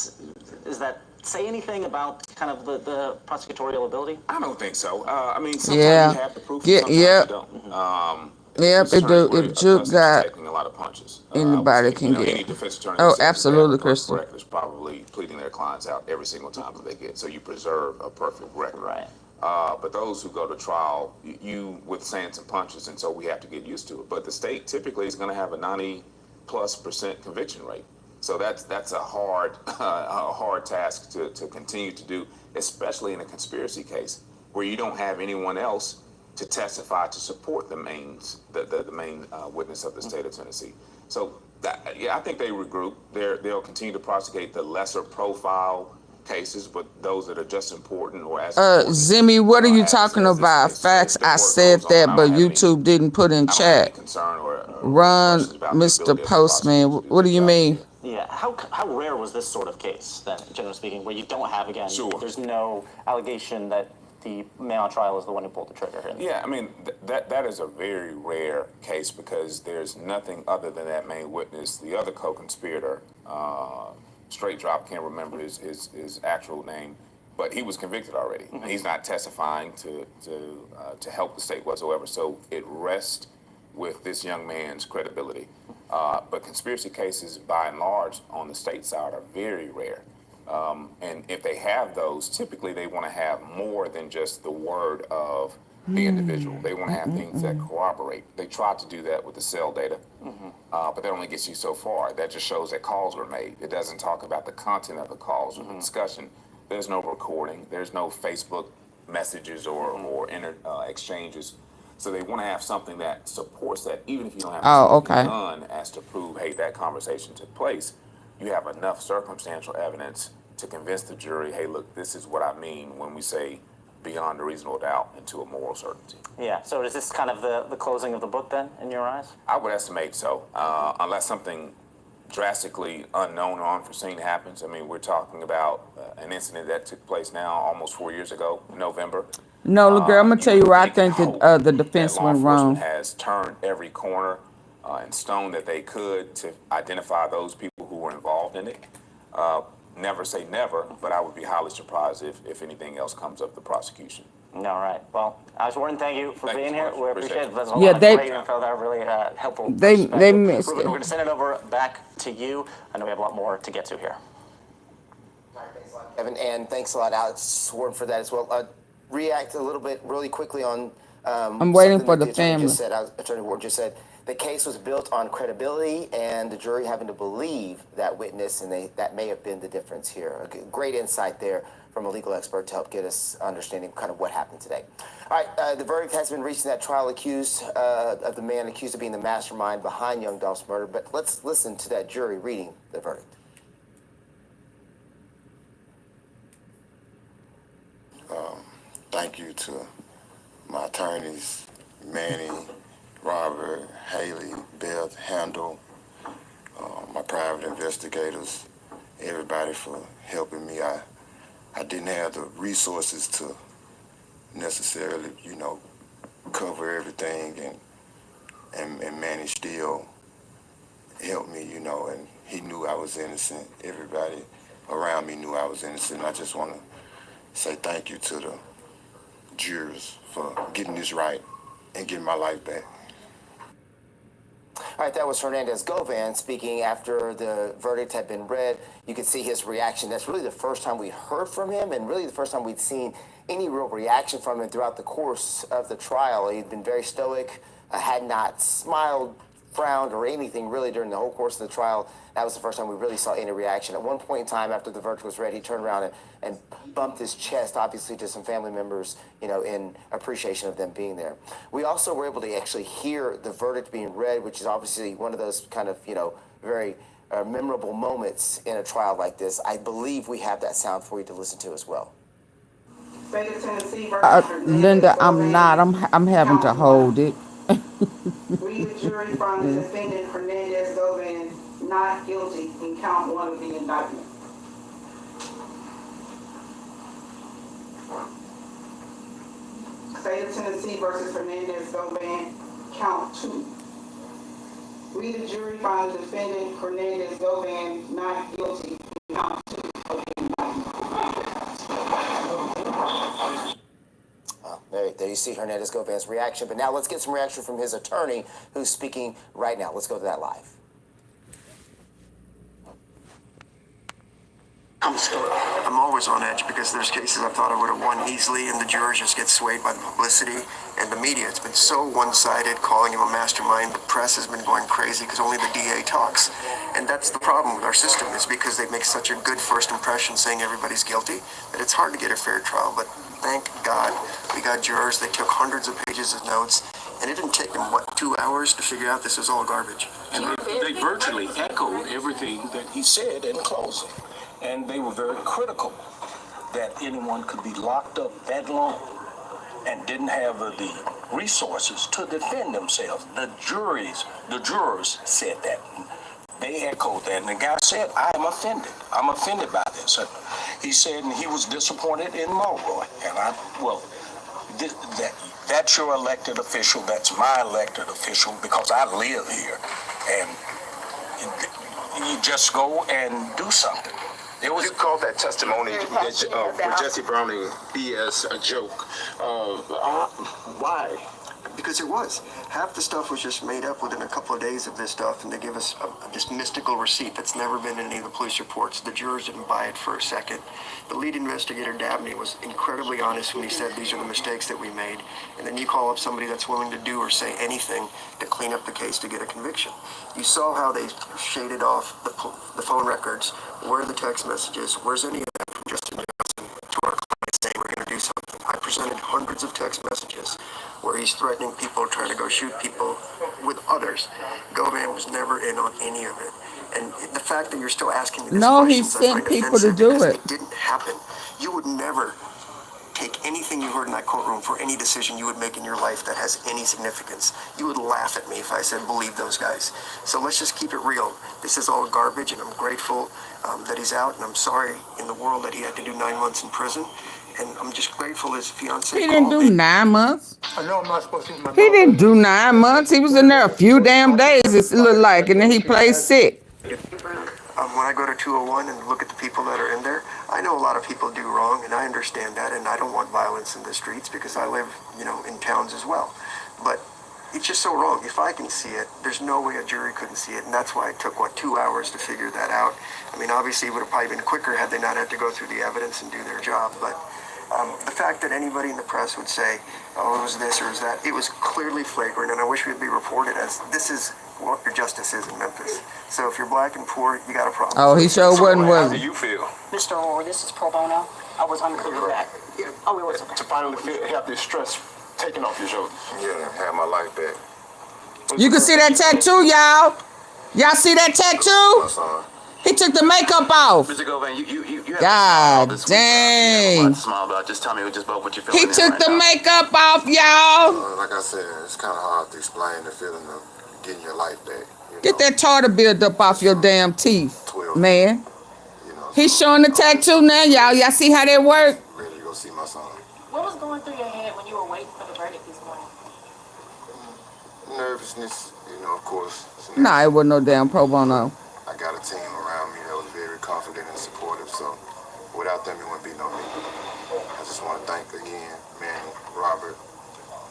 say anything about kind of the prosecutorial ability? I don't think so. I mean, sometimes you have the proof, sometimes you don't. If Jook got taking a lot of punches, anybody can get. Any defense attorney absolutely, Crystal. Is probably pleading their clients out every single time that they get, so you preserve a perfect record. Right. But those who go to trial, you withstand some punches, and so we have to get used to it. But the state typically is going to have a 90+% conviction rate. So that's a hard task to continue to do, especially in a conspiracy case where you don't have anyone else to testify to support the main witness of the state of Tennessee. So I think they regroup. They'll continue to prosecute the lesser profile cases, but those that are just important or as important. Zimmy, what are you talking about? Facts, I said that, but YouTube didn't put in chat. Concern or Run, questions about the Mr. ability of the Postman. prosecution to What do you their job. mean? Yeah, how rare was this sort of case then, generally speaking, where you don't have, again, Sure. there's no allegation that the man on trial is the one who pulled the trigger? Yeah, I mean, that is a very rare case because there's nothing other than that main witness. The other co-conspirator, STRAIGHTDROP, can't remember his actual name, but he was convicted already. And he's not testifying to help the state whatsoever. So it rests with this young man's credibility. But conspiracy cases, by and large, on the state side are very rare. And if they have those, typically they want to have more than just the word of the individual. They want to have things that corroborate. They tried to do that with the cell data, but that only gets you so far. That just shows that calls were made. It doesn't talk about the content of the calls or the discussion. There's no recording. There's no Facebook messages or exchanges. So they want to have something that supports that, even if you don't have something done as to prove, hey, that conversation took place. You have enough circumstantial evidence to convince the jury, hey, look, this is what I mean when we say beyond a reasonable doubt into a moral certainty. Yeah, so is this kind of the closing of the book then, in your eyes? I would estimate so, unless something drastically unknown or unforeseen happens. I mean, we're talking about an incident that took place now almost 4 years ago, in November. No, look, girl, I'm going to tell you where I think the defense went wrong. Has turned every corner and stone that they could to identify those people who were involved in it. Never say never, but I would be highly surprised if anything else comes up the prosecution. All right. Well, Warden, thank you for being here. We appreciate it. That's a Yeah, lot of great info there, really helpful. They missed Ruben, it. we're going to send it over back to you. I know we have a lot more to get to here. Evan, and thanks a lot, Alex Warden, for that as well. React a little bit really quickly on I'm waiting for the attorney family. just said. Attorney Warden just said the case was built on credibility and the jury having to believe that witness, and that may have been the difference here. Great insight there from a legal expert to help get us understanding kind of what happened today. All right, the verdict has been reached in that trial of the man accused of being the mastermind behind YOUNGDOLPH's murder, but let's listen to that jury reading the verdict. Thank you to my attorneys, Manny, Robert, Haley, Beth, Handel, my private investigators, everybody for helping me. I didn't have the resources to necessarily, cover everything, and Manny still helped me, and he knew I was innocent. Everybody around me knew I was innocent. I just want to say thank you to the jurors for getting this right and getting my life back. All right, that was Hernandez Govan speaking after the verdict had been read. You could see his reaction. That's really the first time we heard from him, and really the first time we'd seen any real reaction from him throughout the course of the trial. He'd been very stoic, had not smiled, frowned, or anything really during the whole course of the trial. That was the first time we really saw any reaction. At one point in time, after the verdict was read, he turned around and bumped his chest, obviously to some family members, in appreciation of them being there. We also were able to actually hear the verdict being read, which is obviously one of those kind of, very memorable moments in a trial like this. I believe we have that sound for you to listen to as well. State of Tennessee versus Linda, I'm not. I'm having to hold it. We, the jury, find the defendant Hernandez Govan not guilty in count 1 of the indictment. State of Tennessee versus Hernandez Govan, count 2. We, the jury, find the defendant Hernandez Govan not guilty in count 2 of the indictment. There you see Hernandez Govan's reaction. But now let's get some reaction from his attorney, who's speaking right now. Let's go to that live. I'm always on edge because there's cases I thought I would have won easily, and the jurors just get swayed by the publicity and the media. It's been so one-sided, calling him a mastermind. The press has been going crazy because only the DA talks. And that's the problem with our system, is because they make such a good first impression saying everybody's guilty that it's hard to get a fair trial. But thank God we got jurors. They took hundreds of pages of notes, and it didn't take them, what, 2 hours to figure out this was all garbage. And they virtually echoed everything that he said in closing. And they were very critical that anyone could be locked up that long and didn't have the resources to defend themselves. The jurors said that. They echoed that. And the guy said, I am offended. I'm offended by this. And he said, and he was disappointed in Mulroy. And that's your elected official. That's my elected official because I live here. And you just go and do something. You called that testimony with Jesse Browning BS a joke. Why? Because it was. Half the stuff was just made up within a couple of days of this stuff, and they give us this mystical receipt that's never been in any of the police reports. The jurors didn't buy it for a second. The lead investigator, Dabney, was incredibly honest when he said these are the mistakes that we made. And then you call up somebody that's willing to do or say anything to clean up the case to get a conviction. You saw how they shaded off the phone records. Where are the text messages? Where's any of that from Justin Johnson to our client saying we're going to do something? I presented hundreds of text messages where he's threatening people, trying to go shoot people with others. Govan was never in on any of it. And the fact that you're still asking me this No, he questions, I sent find people to offensive do because it. it didn't happen. You would never take anything you heard in that courtroom for any decision you would make in your life that has any significance. You would laugh at me if I said, believe those guys. So let's just keep it real. This is all garbage, and I'm grateful that he's out, and I'm sorry in the world that he had to do 9 months in prison. And I'm just grateful his fiance He didn't do 9 months. I know I'm not supposed to use my He didn't do 9 months. He was in there a few damn days, it looked like, and then he played sick. When I go to 201 and look at the people that are in there, I know a lot of people do wrong, and I understand that, and I don't want violence in the streets because I live, in towns as well. But it's just so wrong. If I can see it, there's no way a jury couldn't see it, and that's why it took, 2 hours to figure that out. I mean, obviously, it would have probably been quicker had they not had to go through the evidence and do their job, but the fact that anybody in the press would say, oh, it was this or it was that, it was clearly flagrant, and I wish we'd be reported as this is what your justice is in Memphis. So if you're black and poor, you got a problem. Oh, he sure wasn't. How do you feel? Mr. Orr, this is pro bono. I was unclear with that. Oh, it was okay. To finally have this stress taken off your shoulders. Yeah, have my life back. You can see that tattoo, y'all. Y'all see that tattoo? He took the makeup off. Mr. Govan, you God dang. Smile about. Just tell me just about what you're feeling. He took the makeup off, y'all. Like I said, it's kind of hard to explain the feeling of getting your life back. Get that tartar buildup off your damn teeth, man. He's showing the tattoo now, y'all. Y'all see how that work? Ready to go see my son. What was going through your head when you were waiting for the verdict this morning? Nervousness, of course. Nah, it wasn't no damn pro bono. I got a team around me that was very confident and supportive, so without them, it wouldn't be no me. I just want to thank again, Manny, Robert,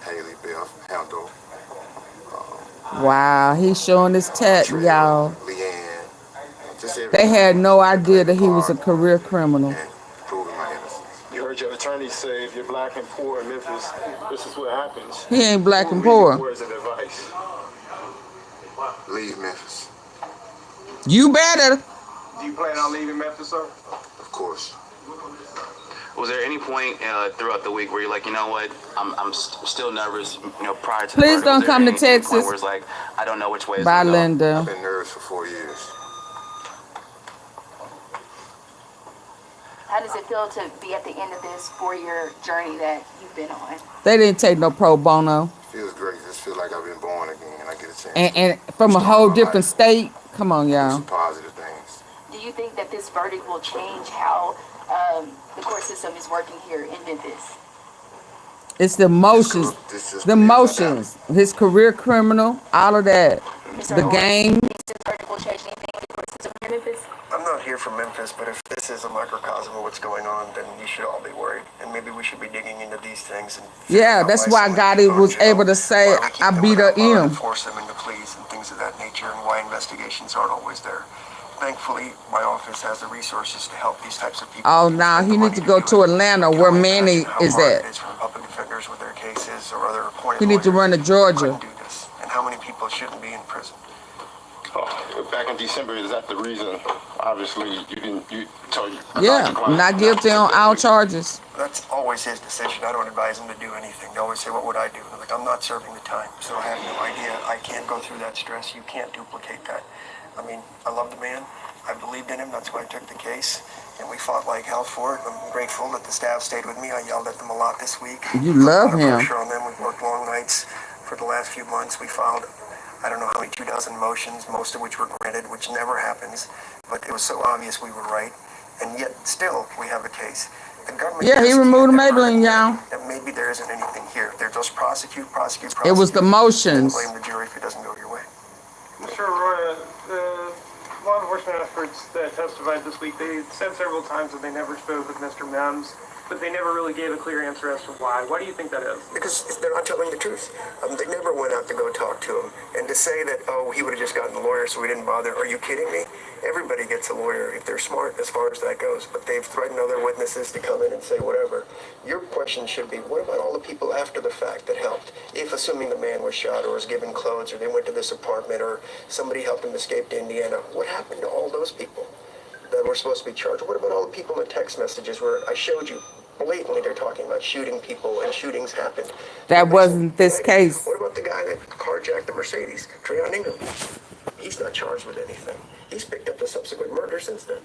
Haley, Beth, Handel. Wow, he's showing his tat, y'all. Leanne, They had no idea that he was a career criminal. You heard your attorney say if you're black and poor in Memphis, this is what happens. He ain't black and poor. Words of advice. Leave Memphis. You better. Do you plan on leaving Memphis, sir? Of course. Was there any point throughout the week where you're like, you know what, I'm still nervous, prior to Please the don't verdict? come to Was there any Texas. point where it's like, I don't know which way it's Bye, gonna go? Linda. I've been nervous for 4 years. How does it feel to be at the end of this 4-year journey that you've been on? They didn't take no pro bono. Feels great. Just feel like I've been born again and I get a chance. And from a whole different state. Come on, y'all. Positive things. Do you think that this verdict will change how the court system is working here in Memphis? It's the emotions. The emotions. His career criminal, all of that. The game. I'm not here from Memphis, but if this is a microcosm of what's going on, then you should all be worried. And maybe we should be digging into these things. And Yeah, that's why Gotti was able to say, I beat her in. Force them into pleas and things of that nature, and why investigations aren't always there. thankfully, my office has the resources to help these types of people. Oh, now he needs to go to Atlanta where Manny is How hard at. it is for public defenders with their cases or other appointed He needs to run to Georgia. do this, and how many people shouldn't be in prison. Oh, back in December, is that the reason? Obviously, you told you. Yeah, not guilty on all charges. That's always his decision. I don't advise him to do anything. They always say, what would I do? I'm like, I'm not serving the time, so I have no idea. I can't go through that stress. You can't duplicate that. I mean, I love the man. I believed in him. That's why I took the case. And we fought like hell for it. I'm grateful that the staff stayed with me. I yelled at them a lot this week. You love Put a lot of him. pressure on them. We worked long nights for the last few months. We filed, I don't know how many, 2,000 motions, most of which were granted, which never happens. But it was so obvious we were right. And yet, still, we have a case. The government. Yeah, he removed the Maybelline, y'all. And maybe there isn't anything here. They're just prosecute. It was the motions. Blame the jury if it doesn't go your way. Mr. Arroyo, the law enforcement experts that testified this week, they said several times that they never spoke with Mr. Mims, but they never really gave a clear answer as to why. Why do you think that is? Because they're not telling the truth. They never went out to go talk to him. And to say that, oh, he would have just gotten a lawyer so we didn't bother, are you kidding me? Everybody gets a lawyer if they're smart as far as that goes, but they've threatened other witnesses to come in and say whatever. Your question should be, what about all the people after the fact that helped? If, assuming the man was shot or was given clothes or they went to this apartment or somebody helped him escape to Indiana, what happened to all those people that were supposed to be charged? What about all the people in the text messages where I showed you blatantly they're talking about shooting people and shootings happened? That wasn't this case. What about the guy that carjacked the Mercedes, Treon Ingram? He's not charged with anything. He's picked up a subsequent murder since then.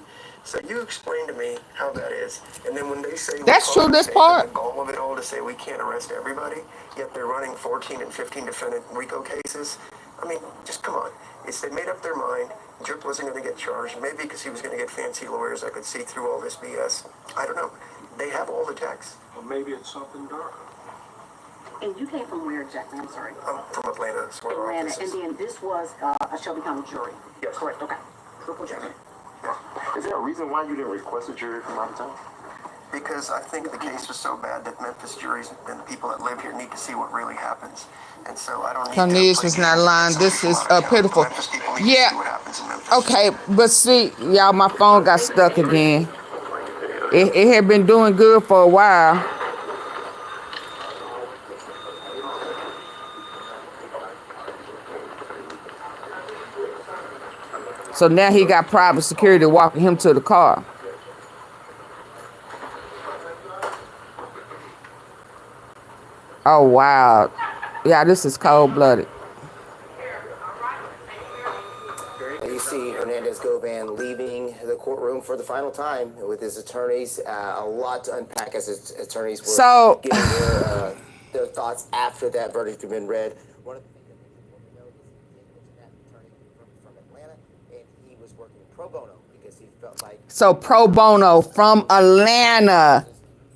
So you explain to me how that is. And then when they say that's true, this part. The goal of it all to say we can't arrest everybody, yet they're running 14 and 15 defendant RICO cases. I mean, just come on. It's they made up their mind. Jook wasn't going to get charged, maybe because he was going to get fancy lawyers that could see through all this BS. I don't know. They have all the texts. Or maybe it's something darker. And you came from where exactly? I'm sorry. I'm from Atlanta. That's where our Atlanta. office And is. then this was a Shelby County jury. Yes. Correct. Okay. Triple jury. Is there a reason why you didn't request a jury from out of town? Because I think the case was so bad that Memphis juries and the people that live here need to see what really happens. And so I don't need Cornelius was not lying. This is pitiful. Yeah. Okay, but see, y'all, my phone got stuck again. It had been doing good for a while. So now he got private security walking him to the car. Oh, wow. Yeah, this is cold-blooded. You see Hernandez Govan leaving the courtroom for the final time with his attorneys. A lot to unpack as his attorneys were giving their thoughts after that verdict had been read. One of the things that makes important to note is that attorney from Atlanta, and he was working pro bono because he felt like So pro bono from Atlanta.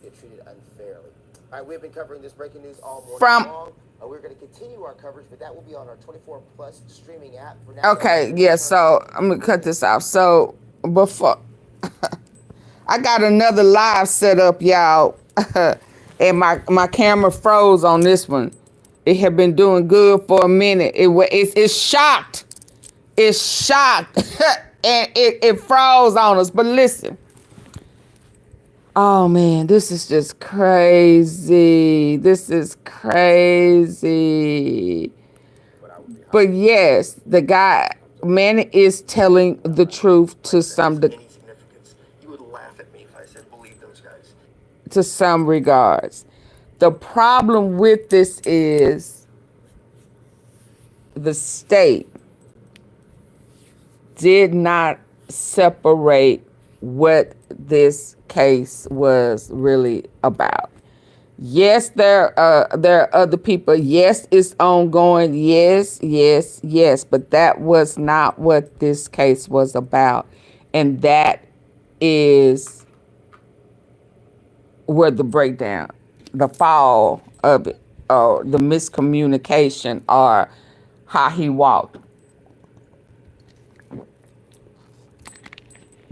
get treated unfairly. All right, we've been covering this breaking news all morning long. We're going to continue our coverage, but that will be on our 24+ streaming app for now. Okay, yeah, so I'm going to cut this off. So before, I got another live set up, y'all, and my camera froze on this one. It had been doing good for a minute. It's shocked. It's shocked, and it froze on us. But listen. Oh, man, this is just crazy. This is crazy. But yes, the guy, man, is telling the truth to some You would laugh at me if I said believe those guys. to some regards. The problem with this is the state did not separate what this case was really about. Yes, there are other people. Yes, it's ongoing. Yes, but that was not what this case was about. And that is where the breakdown, the fall of it, or the miscommunication, or how he walked.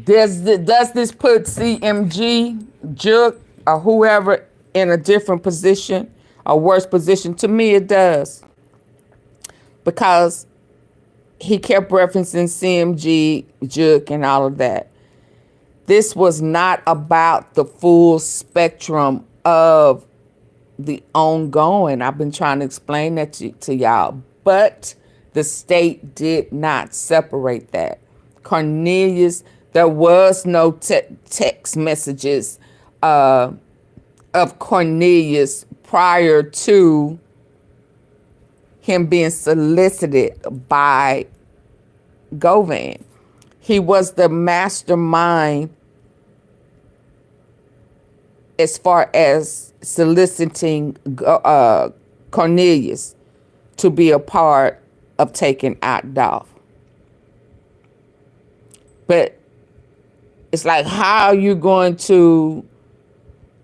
Does this put CMG, Jook, or whoever in a different position, a worse position? To me, it does. Because he kept referencing CMG, Jook, and all of that. This was not about the full spectrum of the ongoing. I've been trying to explain that to y'all, but the state did not separate that. Cornelius, there was no text messages of Cornelius prior to him being solicited by Govan. He was the mastermind as far as soliciting Cornelius to be a part of taking out Dolph. But it's like, how are you going to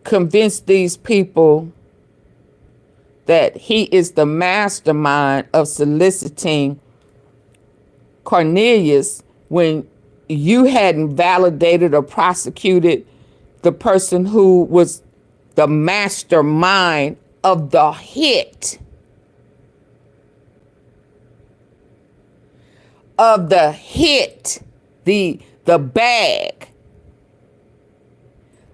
convince these people that he is the mastermind of soliciting Cornelius when you hadn't validated or prosecuted the person who was the mastermind of the hit? Of the hit, the bag.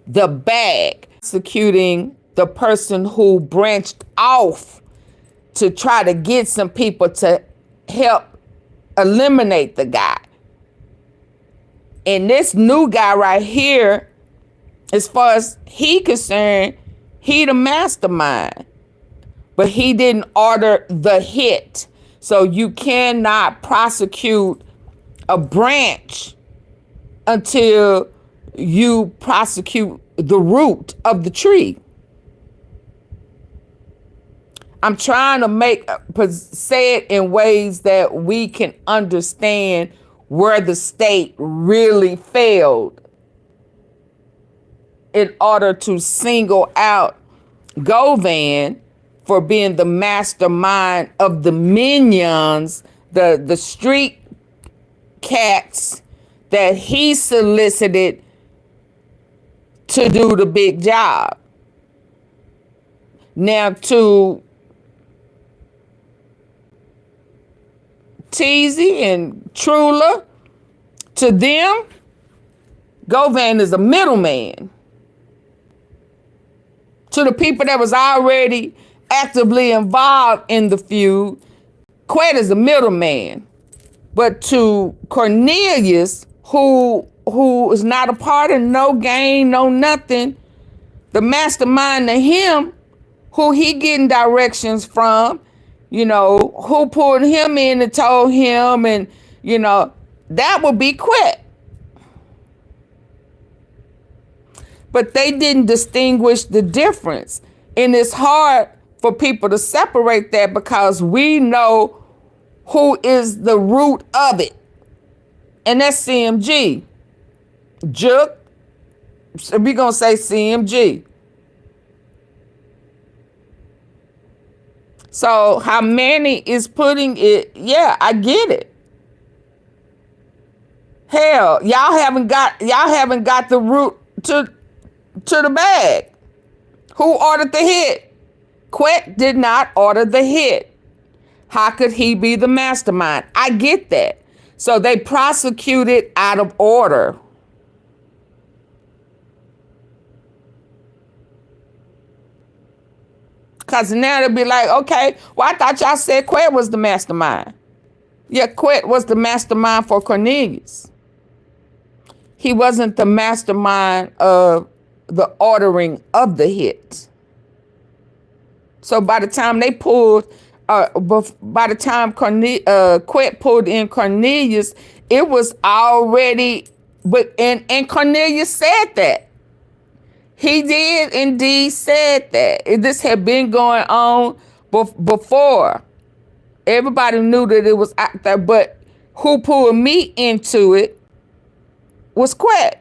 The bag. Prosecuting the person who branched off to try to get some people to help eliminate the guy. And this new guy right here, as far as he concerned, he the mastermind. But he didn't order the hit. So you cannot prosecute a branch until you prosecute the root of the tree. I'm trying to say it in ways that we can understand where the state really failed in order to single out Govan for being the mastermind of the minions, the street cats that he solicited to do the big job. Now to Teasy and Trula, to them, Govan is a middleman. To the people that was already actively involved in the feud, Quet is a middleman. But to Cornelius, who is not a part of no game, no nothing, the mastermind to him, who he getting directions from, you know, who pulled him in and told him, and, you know, that would be Quet. But they didn't distinguish the difference. And it's hard for people to separate that because we know who is the root of it. And that's CMG. Jook, so we're going to say CMG. So how Manny is putting it, yeah, I get it. Hell, y'all haven't got the root to the bag. Who ordered the hit? Quet did not order the hit. How could he be the mastermind? I get that. So they prosecuted out of order. Because now they'll be like, okay, well, I thought y'all said Quet was the mastermind. Yeah, Quet was the mastermind for Cornelius. He wasn't the mastermind of the ordering of the hit. So by the time they pulled, by the time Quet pulled in Cornelius, it was already, and Cornelius said that. He did indeed said that. This had been going on before. Everybody knew that it was out there, but who pulled me into it was Quet.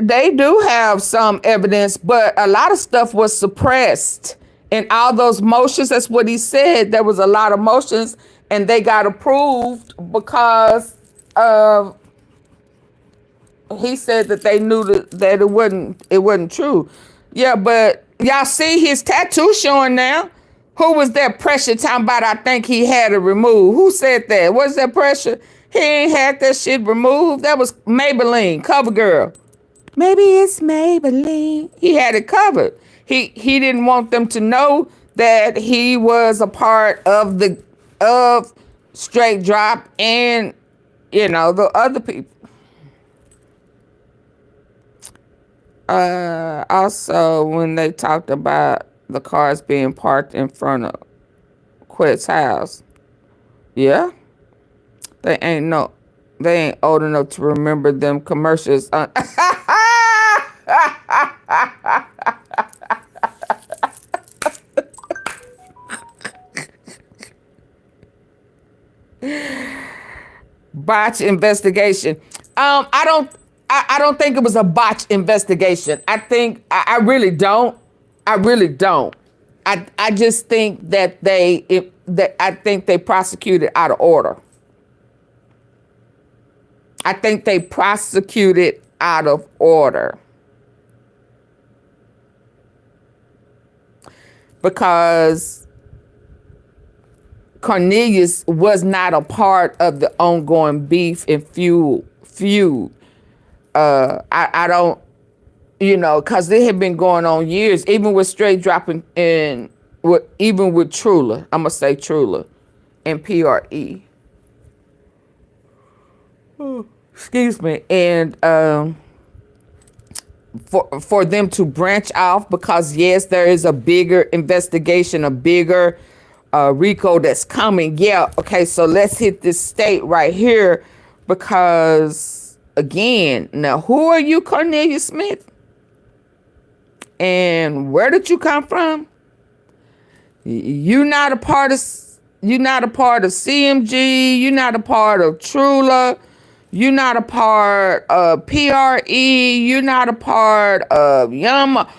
They do have some evidence, but a lot of stuff was suppressed. And all those motions, that's what he said. There was a lot of motions and they got approved because of he said that they knew that it wasn't true. Yeah, but y'all see his tattoo showing now. Who was that Pressure talking about? I think he had it removed. Who said that? Was that Pressure? He ain't had that shit removed. That was Maybelline, CoverGirl. Maybe it's Maybelline. He had it covered. He didn't want them to know that he was a part of Straight Drop and, you know, the other people. Also, when they talked about the cars being parked in front of Quet's house, yeah, they ain't old enough to remember them commercials. Botch investigation. I don't think it was a botch investigation. I really don't. I just think that I think they prosecuted out of order. I think they prosecuted out of order. Because Cornelius was not a part of the ongoing beef and feud. I don't, you know, because it had been going on years, even with Straight Dropping and even with Trula. I'm going to say Trula and PRE. Excuse me. And for them to branch off, because yes, there is a bigger investigation, a bigger RICO that's coming. Yeah, okay, so let's hit this state right here, because again, now who are you, Corneilus Smith? And where did you come from? You're not a part of CMG, you're not a part of Trula, you're not a part of PRE, you're not a part of Yama.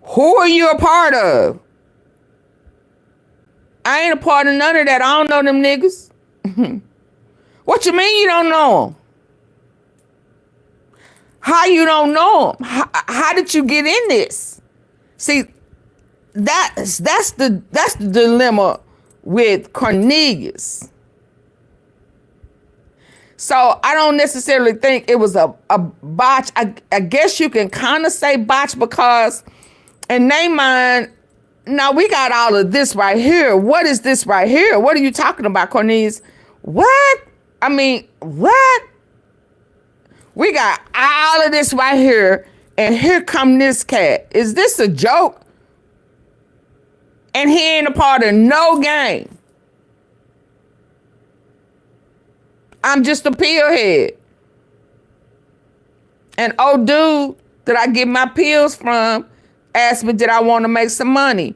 Who are you a part of? I ain't a part of none of that. I don't know them niggas. What you mean you don't know them? How you don't know them? How did you get in this? See, that's the dilemma with Cornelius. So I don't necessarily think it was a botch. I guess you can kind of say botch, because in their mind, now we got all of this right here. What is this right here? What are you talking about, Cornelius? What? I mean, what? We got all of this right here, and here come this cat. Is this a joke? And he ain't a part of no game. I'm just a pillhead. And old dude that I get my pills from asked me, did I want to make some money?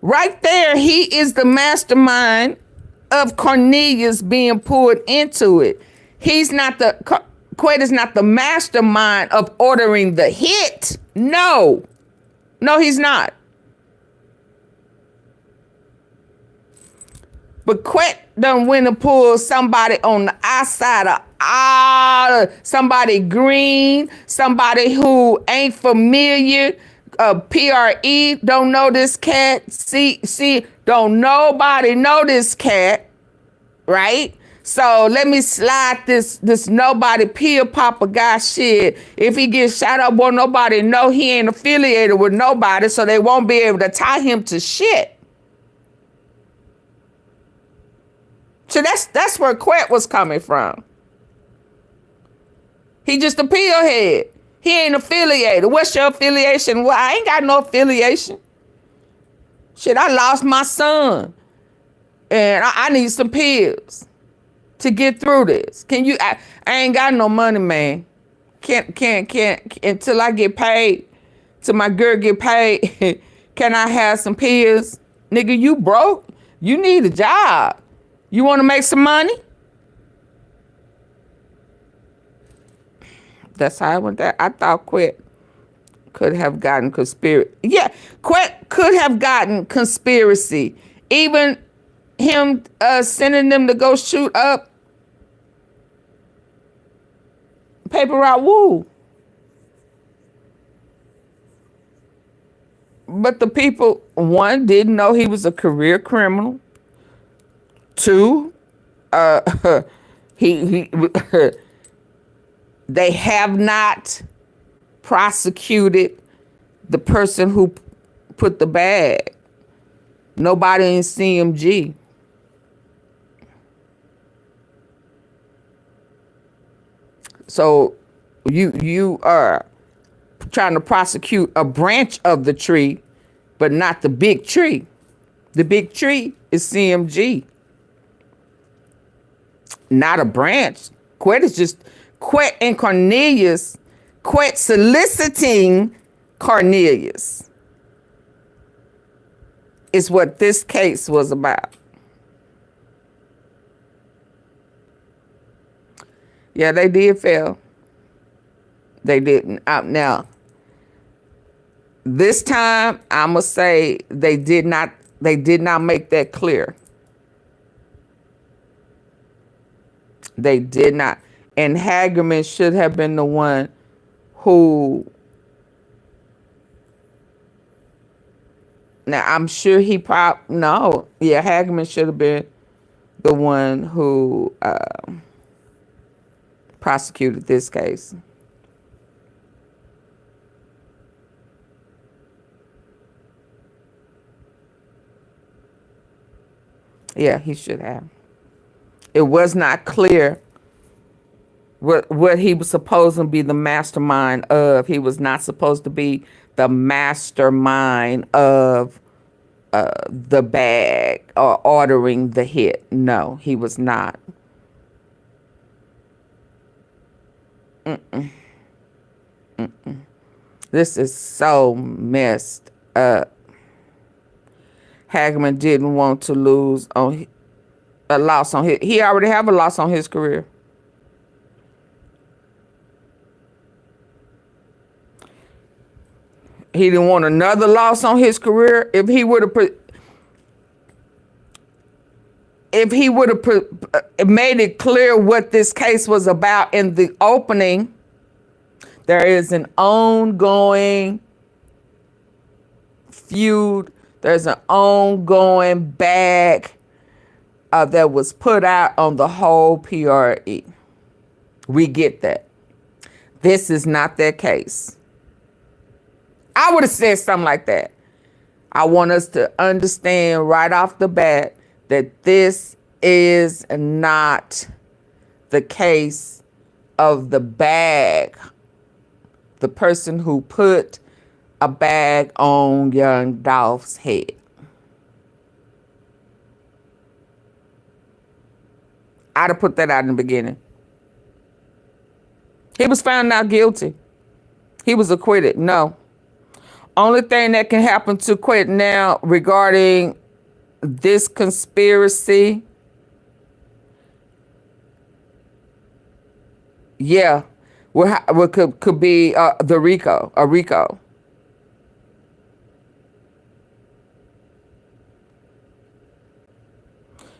Right there, he is the mastermind of Cornelius being pulled into it. Quet is not the mastermind of ordering the hit. No, he's not. But Quet done went and pulled somebody on the outside of somebody green, somebody who ain't familiar. PRE don't know this cat. See, don't nobody know this cat, right? So let me slide this nobody pill popper guy shit. If he gets shot up, won't nobody know he ain't affiliated with nobody, so they won't be able to tie him to shit. So that's where Quet was coming from. He just a pillhead. He ain't affiliated. What's your affiliation? Well, I ain't got no affiliation. Shit, I lost my son. And I need some pills to get through this. Can you, I ain't got no money, man. Can't, until I get paid, till my girl get paid, can I have some pills? Nigga, you broke. You need a job. You want to make some money? That's how I went there. I thought Quet could have gotten conspiracy. Yeah, Quet could have gotten conspiracy. Even him sending them to go shoot up Paper Route Woo. But the people, one, didn't know he was a career criminal. Two, he they have not prosecuted the person who put the bag. Nobody in CMG. So you are trying to prosecute a branch of the tree, but not the big tree. The big tree is CMG, not a branch. Quet is just Quet and Cornelius. Quet soliciting Cornelius is what this case was about. Yeah, they did fail. They didn't. Now, this time, I'm gonna say they did not make that clear. They did not. And Hagerman should have been the one who, now I'm sure he Hagerman should have been the one who prosecuted this case. Yeah, he should have. It was not clear what he was supposed to be the mastermind of. He was not supposed to be the mastermind of the bag or ordering the hit. No, he was not. This is so messed up. Hagerman didn't want to lose on a loss on his. He already have a loss on his career. He didn't want another loss on his career. If he would have made it clear what this case was about in the opening, there is an ongoing feud. There's an ongoing bag that was put out on the whole PRE. We get that. This is not that case. I would have said something like that. I want us to understand right off the bat that this is not the case of the bag. The person who put a bag on young Dolph's head. I'd have put that out in the beginning. He was found not guilty. He was acquitted. No. Only thing that can happen to Quet now regarding this conspiracy, yeah, what could be the RICO, a RICO.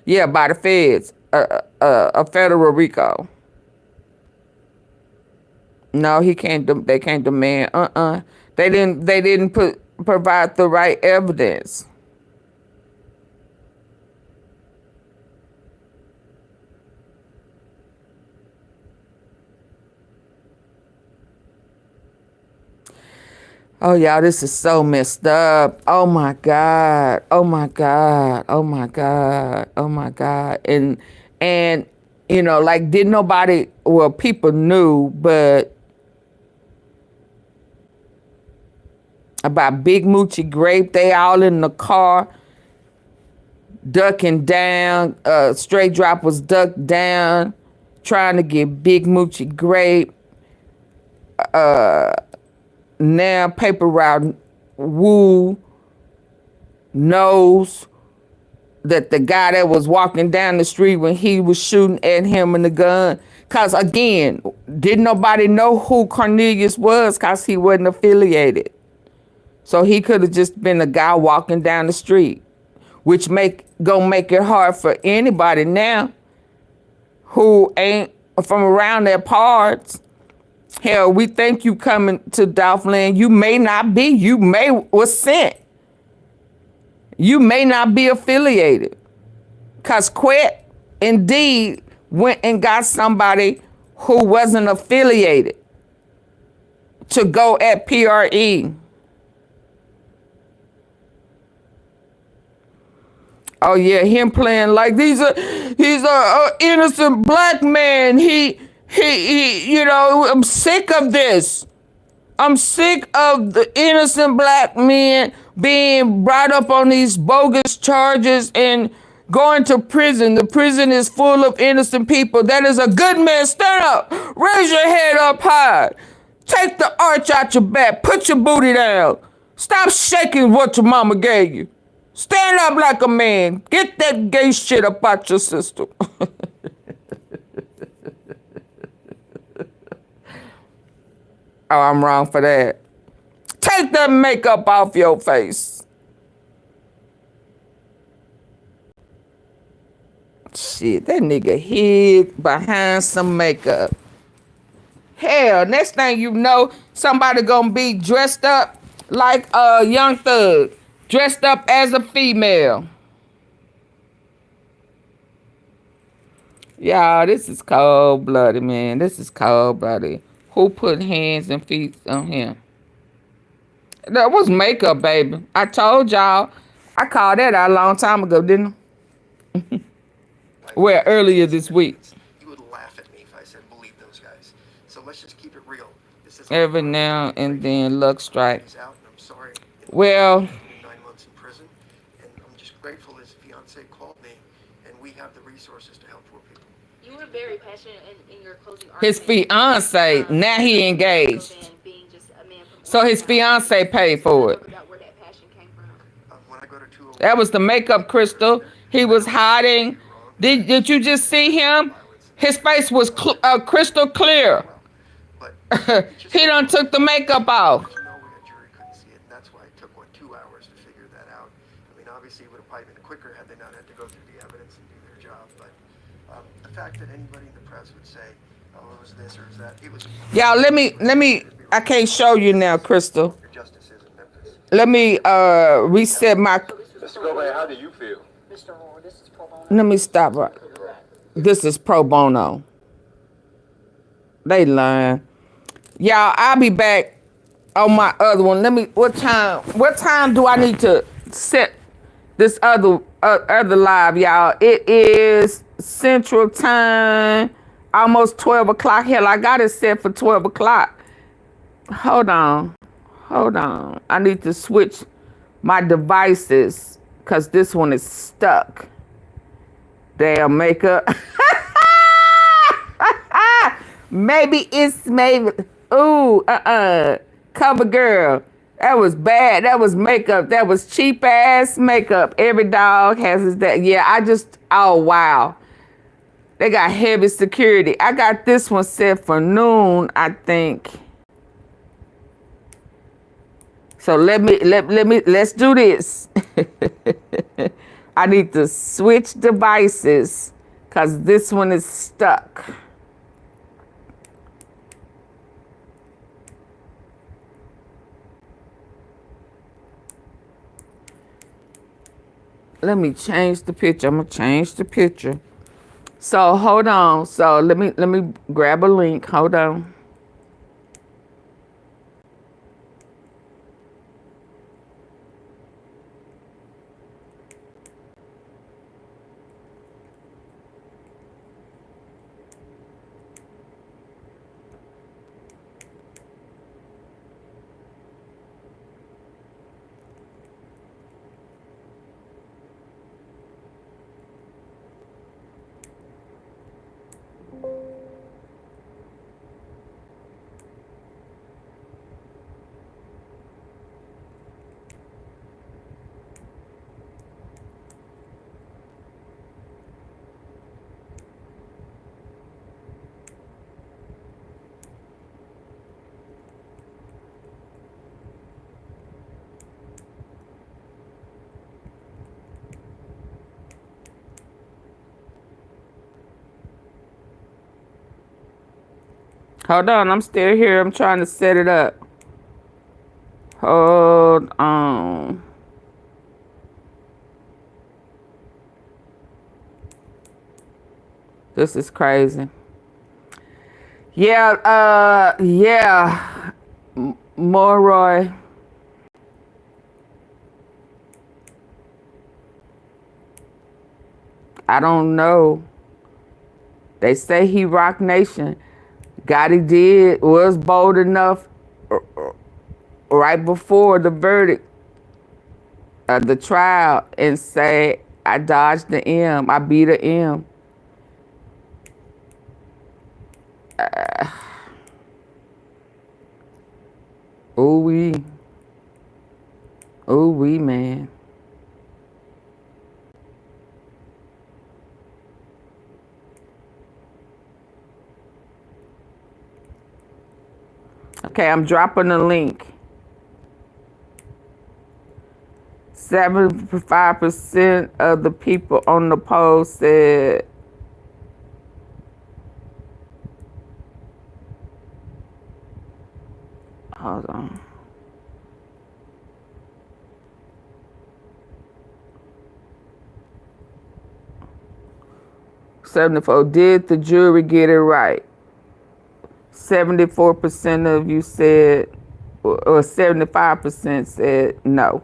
Yeah, by the feds, a federal RICO. No, he can't. They can't demand. They didn't provide the right evidence. Oh, y'all, this is so messed up. Oh my God. Oh my God. Oh my God. Oh my God. And you know, like, didn't nobody, well, people knew, but about Big Moochie Grape, they all in the car ducking down. Straight Drop was ducked down trying to get Big Moochie Grape. Now Paper Route Woo knows that the guy that was walking down the street when he was shooting at him in the gun. Because, again, didn't nobody know who Cornelius was because he wasn't affiliated. So he could have just been a guy walking down the street. which gonna make it hard for anybody now who ain't from around their parts. Hell, we think you coming to Dolph land. You may not be. You may was sent. You may not be affiliated. Because Quet indeed went and got somebody who wasn't affiliated to go at PRE. Oh yeah, him playing like he's a innocent black man. He, you know, I'm sick of this. I'm sick of the innocent black men being brought up on these bogus charges and going to prison. The prison is full of innocent people. That is a good man. Stand up. Raise your head up high. Take the arch out your back. Put your booty down. Stop shaking what your mama gave you. Stand up like a man. Get that gay shit up out your system. Oh, I'm wrong for that. Take that makeup off your face. Shit, that nigga hid behind some makeup. Hell, next thing you know, somebody gonna be dressed up like a Young Thug, dressed up as a female. Y'all, this is cold-blooded, man. This is cold-blooded. Who put hands and feet on him? That was makeup, baby. I told y'all. I called that out a long time ago, didn't I? Well, earlier this week. You would laugh at me if I said believe those guys. So let's just keep it real. This is Every now and then, luck strikes. Well, 9 months in prison, and I'm just grateful his fiance called me, and we have the resources to help poor people. You were very passionate in your closing argument. his fiance, now he engaged. So his fiance paid for it. That was the makeup, Crystal. He was hiding. Did you just see him? His face was crystal clear. He done took the makeup off. That's why it took, 2 hours to figure that out. I mean, obviously it would have probably been quicker had they not had to go through the evidence and do their job. But the fact that anybody in the press would say, oh, it was this or it was that, it was... Y'all, let me, I can't show you now, Crystal. Let me reset my... Mr. Govan, how do you feel? Let me stop right. This is pro bono. They lying. Y'all, I'll be back on my other one. What time do I need to set this other live, y'all? It is Central Time, almost 12 o'clock. Hell, I got it set for 12 o'clock. Hold on. I need to switch my devices because this one is stuck. Damn makeup. Maybe. Ooh, cover girl. That was bad. That was makeup. That was cheap ass makeup. Every dog has his day. Yeah, oh wow. They got heavy security. I got this one set for noon, I think. So let's do this. I need to switch devices because this one is stuck. Let me change the picture. I'm gonna change the picture. So hold on. So let me grab a link. Hold on. Hold on, I'm still here. I'm trying to set it up. Hold on. This is crazy. Yeah, yeah. Moroy. I don't know. They say he Rock Nation. Gotti was bold enough right before the verdict of the trial and say, I dodged the M. I beat a M. Ooh-wee. Ooh-wee, man. Okay, I'm dropping the link. 75% of the people on the poll said hold on. Did the jury get it right? 74% of you said, or 75% said no.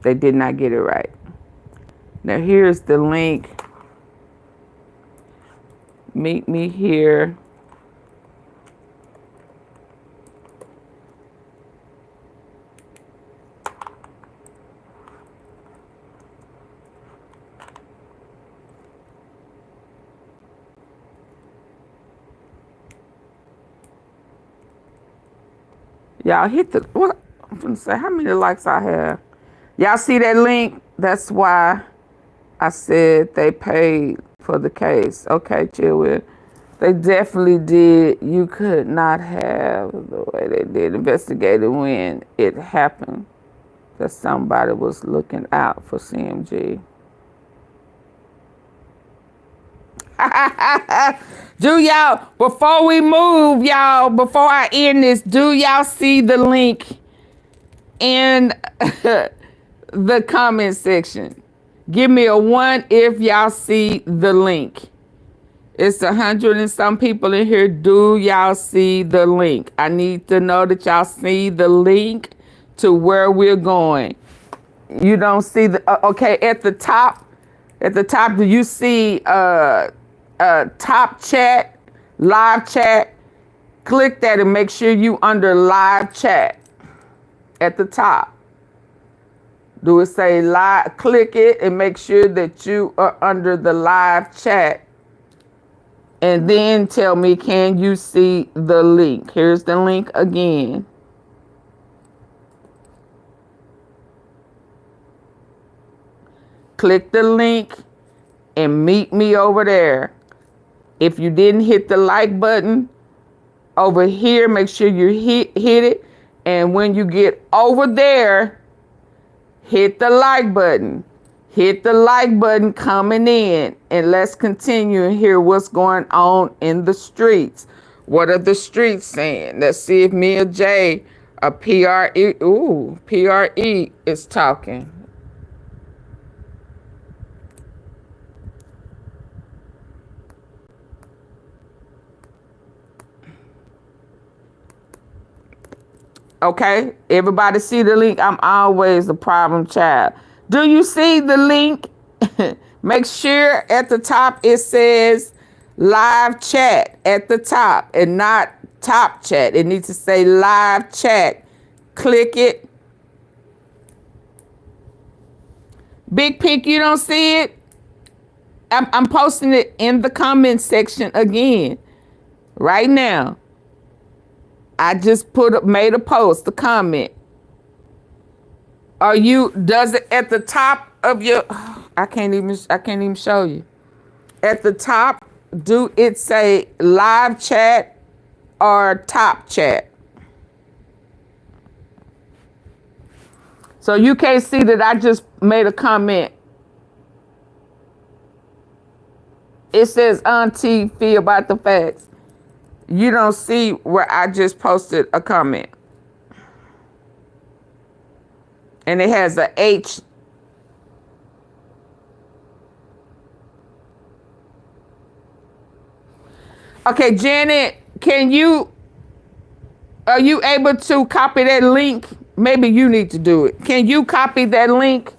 They did not get it right. Now here's the link. Meet me here. Y'all hit the, what? I'm gonna say, how many likes I have? Y'all see that link? That's why I said they paid for the case. Okay, chill with. They definitely did. You could not have the way they did investigated when it happened that somebody was looking out for CMG. Do y'all, before we move, y'all, before I end this, do y'all see the link in the comment section? Give me a 1 if y'all see the link. It's 100 and some people in here. Do y'all see the link? I need to know that y'all see the link to where we're going. You don't see the, okay, at the top, do you see top chat, live chat? Click that and make sure you under live chat at the top. Do it say live? Click it and make sure that you are under the live chat. And then tell me, can you see the link? Here's the link again. Click the link and meet me over there. If you didn't hit the like button over here, make sure you hit it. And when you get over there, hit the like button. Hit the like button coming in. And let's continue and hear what's going on in the streets. What are the streets saying? Let's see if Mia J, a PRE is talking. Okay, everybody see the link? I'm always the problem child. Do you see the link? Make sure at the top it says live chat at the top and not top chat. It needs to say live chat. Click it. Big Pink, you don't see it? I'm posting it in the comment section again right now. I just made a post, a comment. Does it at the top of your, I can't even show you. At the top, do it say live chat or top chat? So you can't see that I just made a comment. It says AunTeaFee about the facts. You don't see where I just posted a comment. And it has a H. Okay, Janet, are you able to copy that link? Maybe you need to do it. Can you copy that link?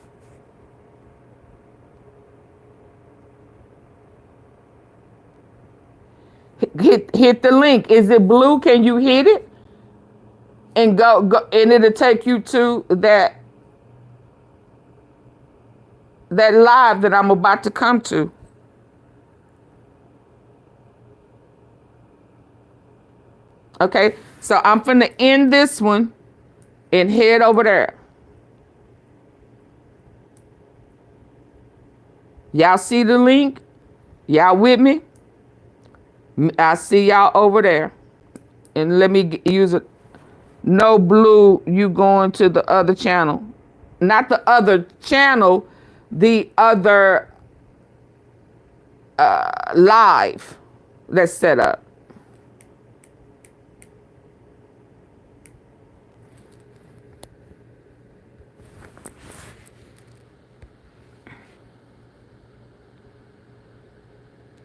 Hit the link. Is it blue? Can you hit it? And go and it'll take you to that live that I'm about to come to. Okay, so I'm finna end this one and head over there. Y'all see the link? Y'all with me? I see y'all over there. And let me use it. No blue, you going to the other channel. Not the other channel, the other live that's set up.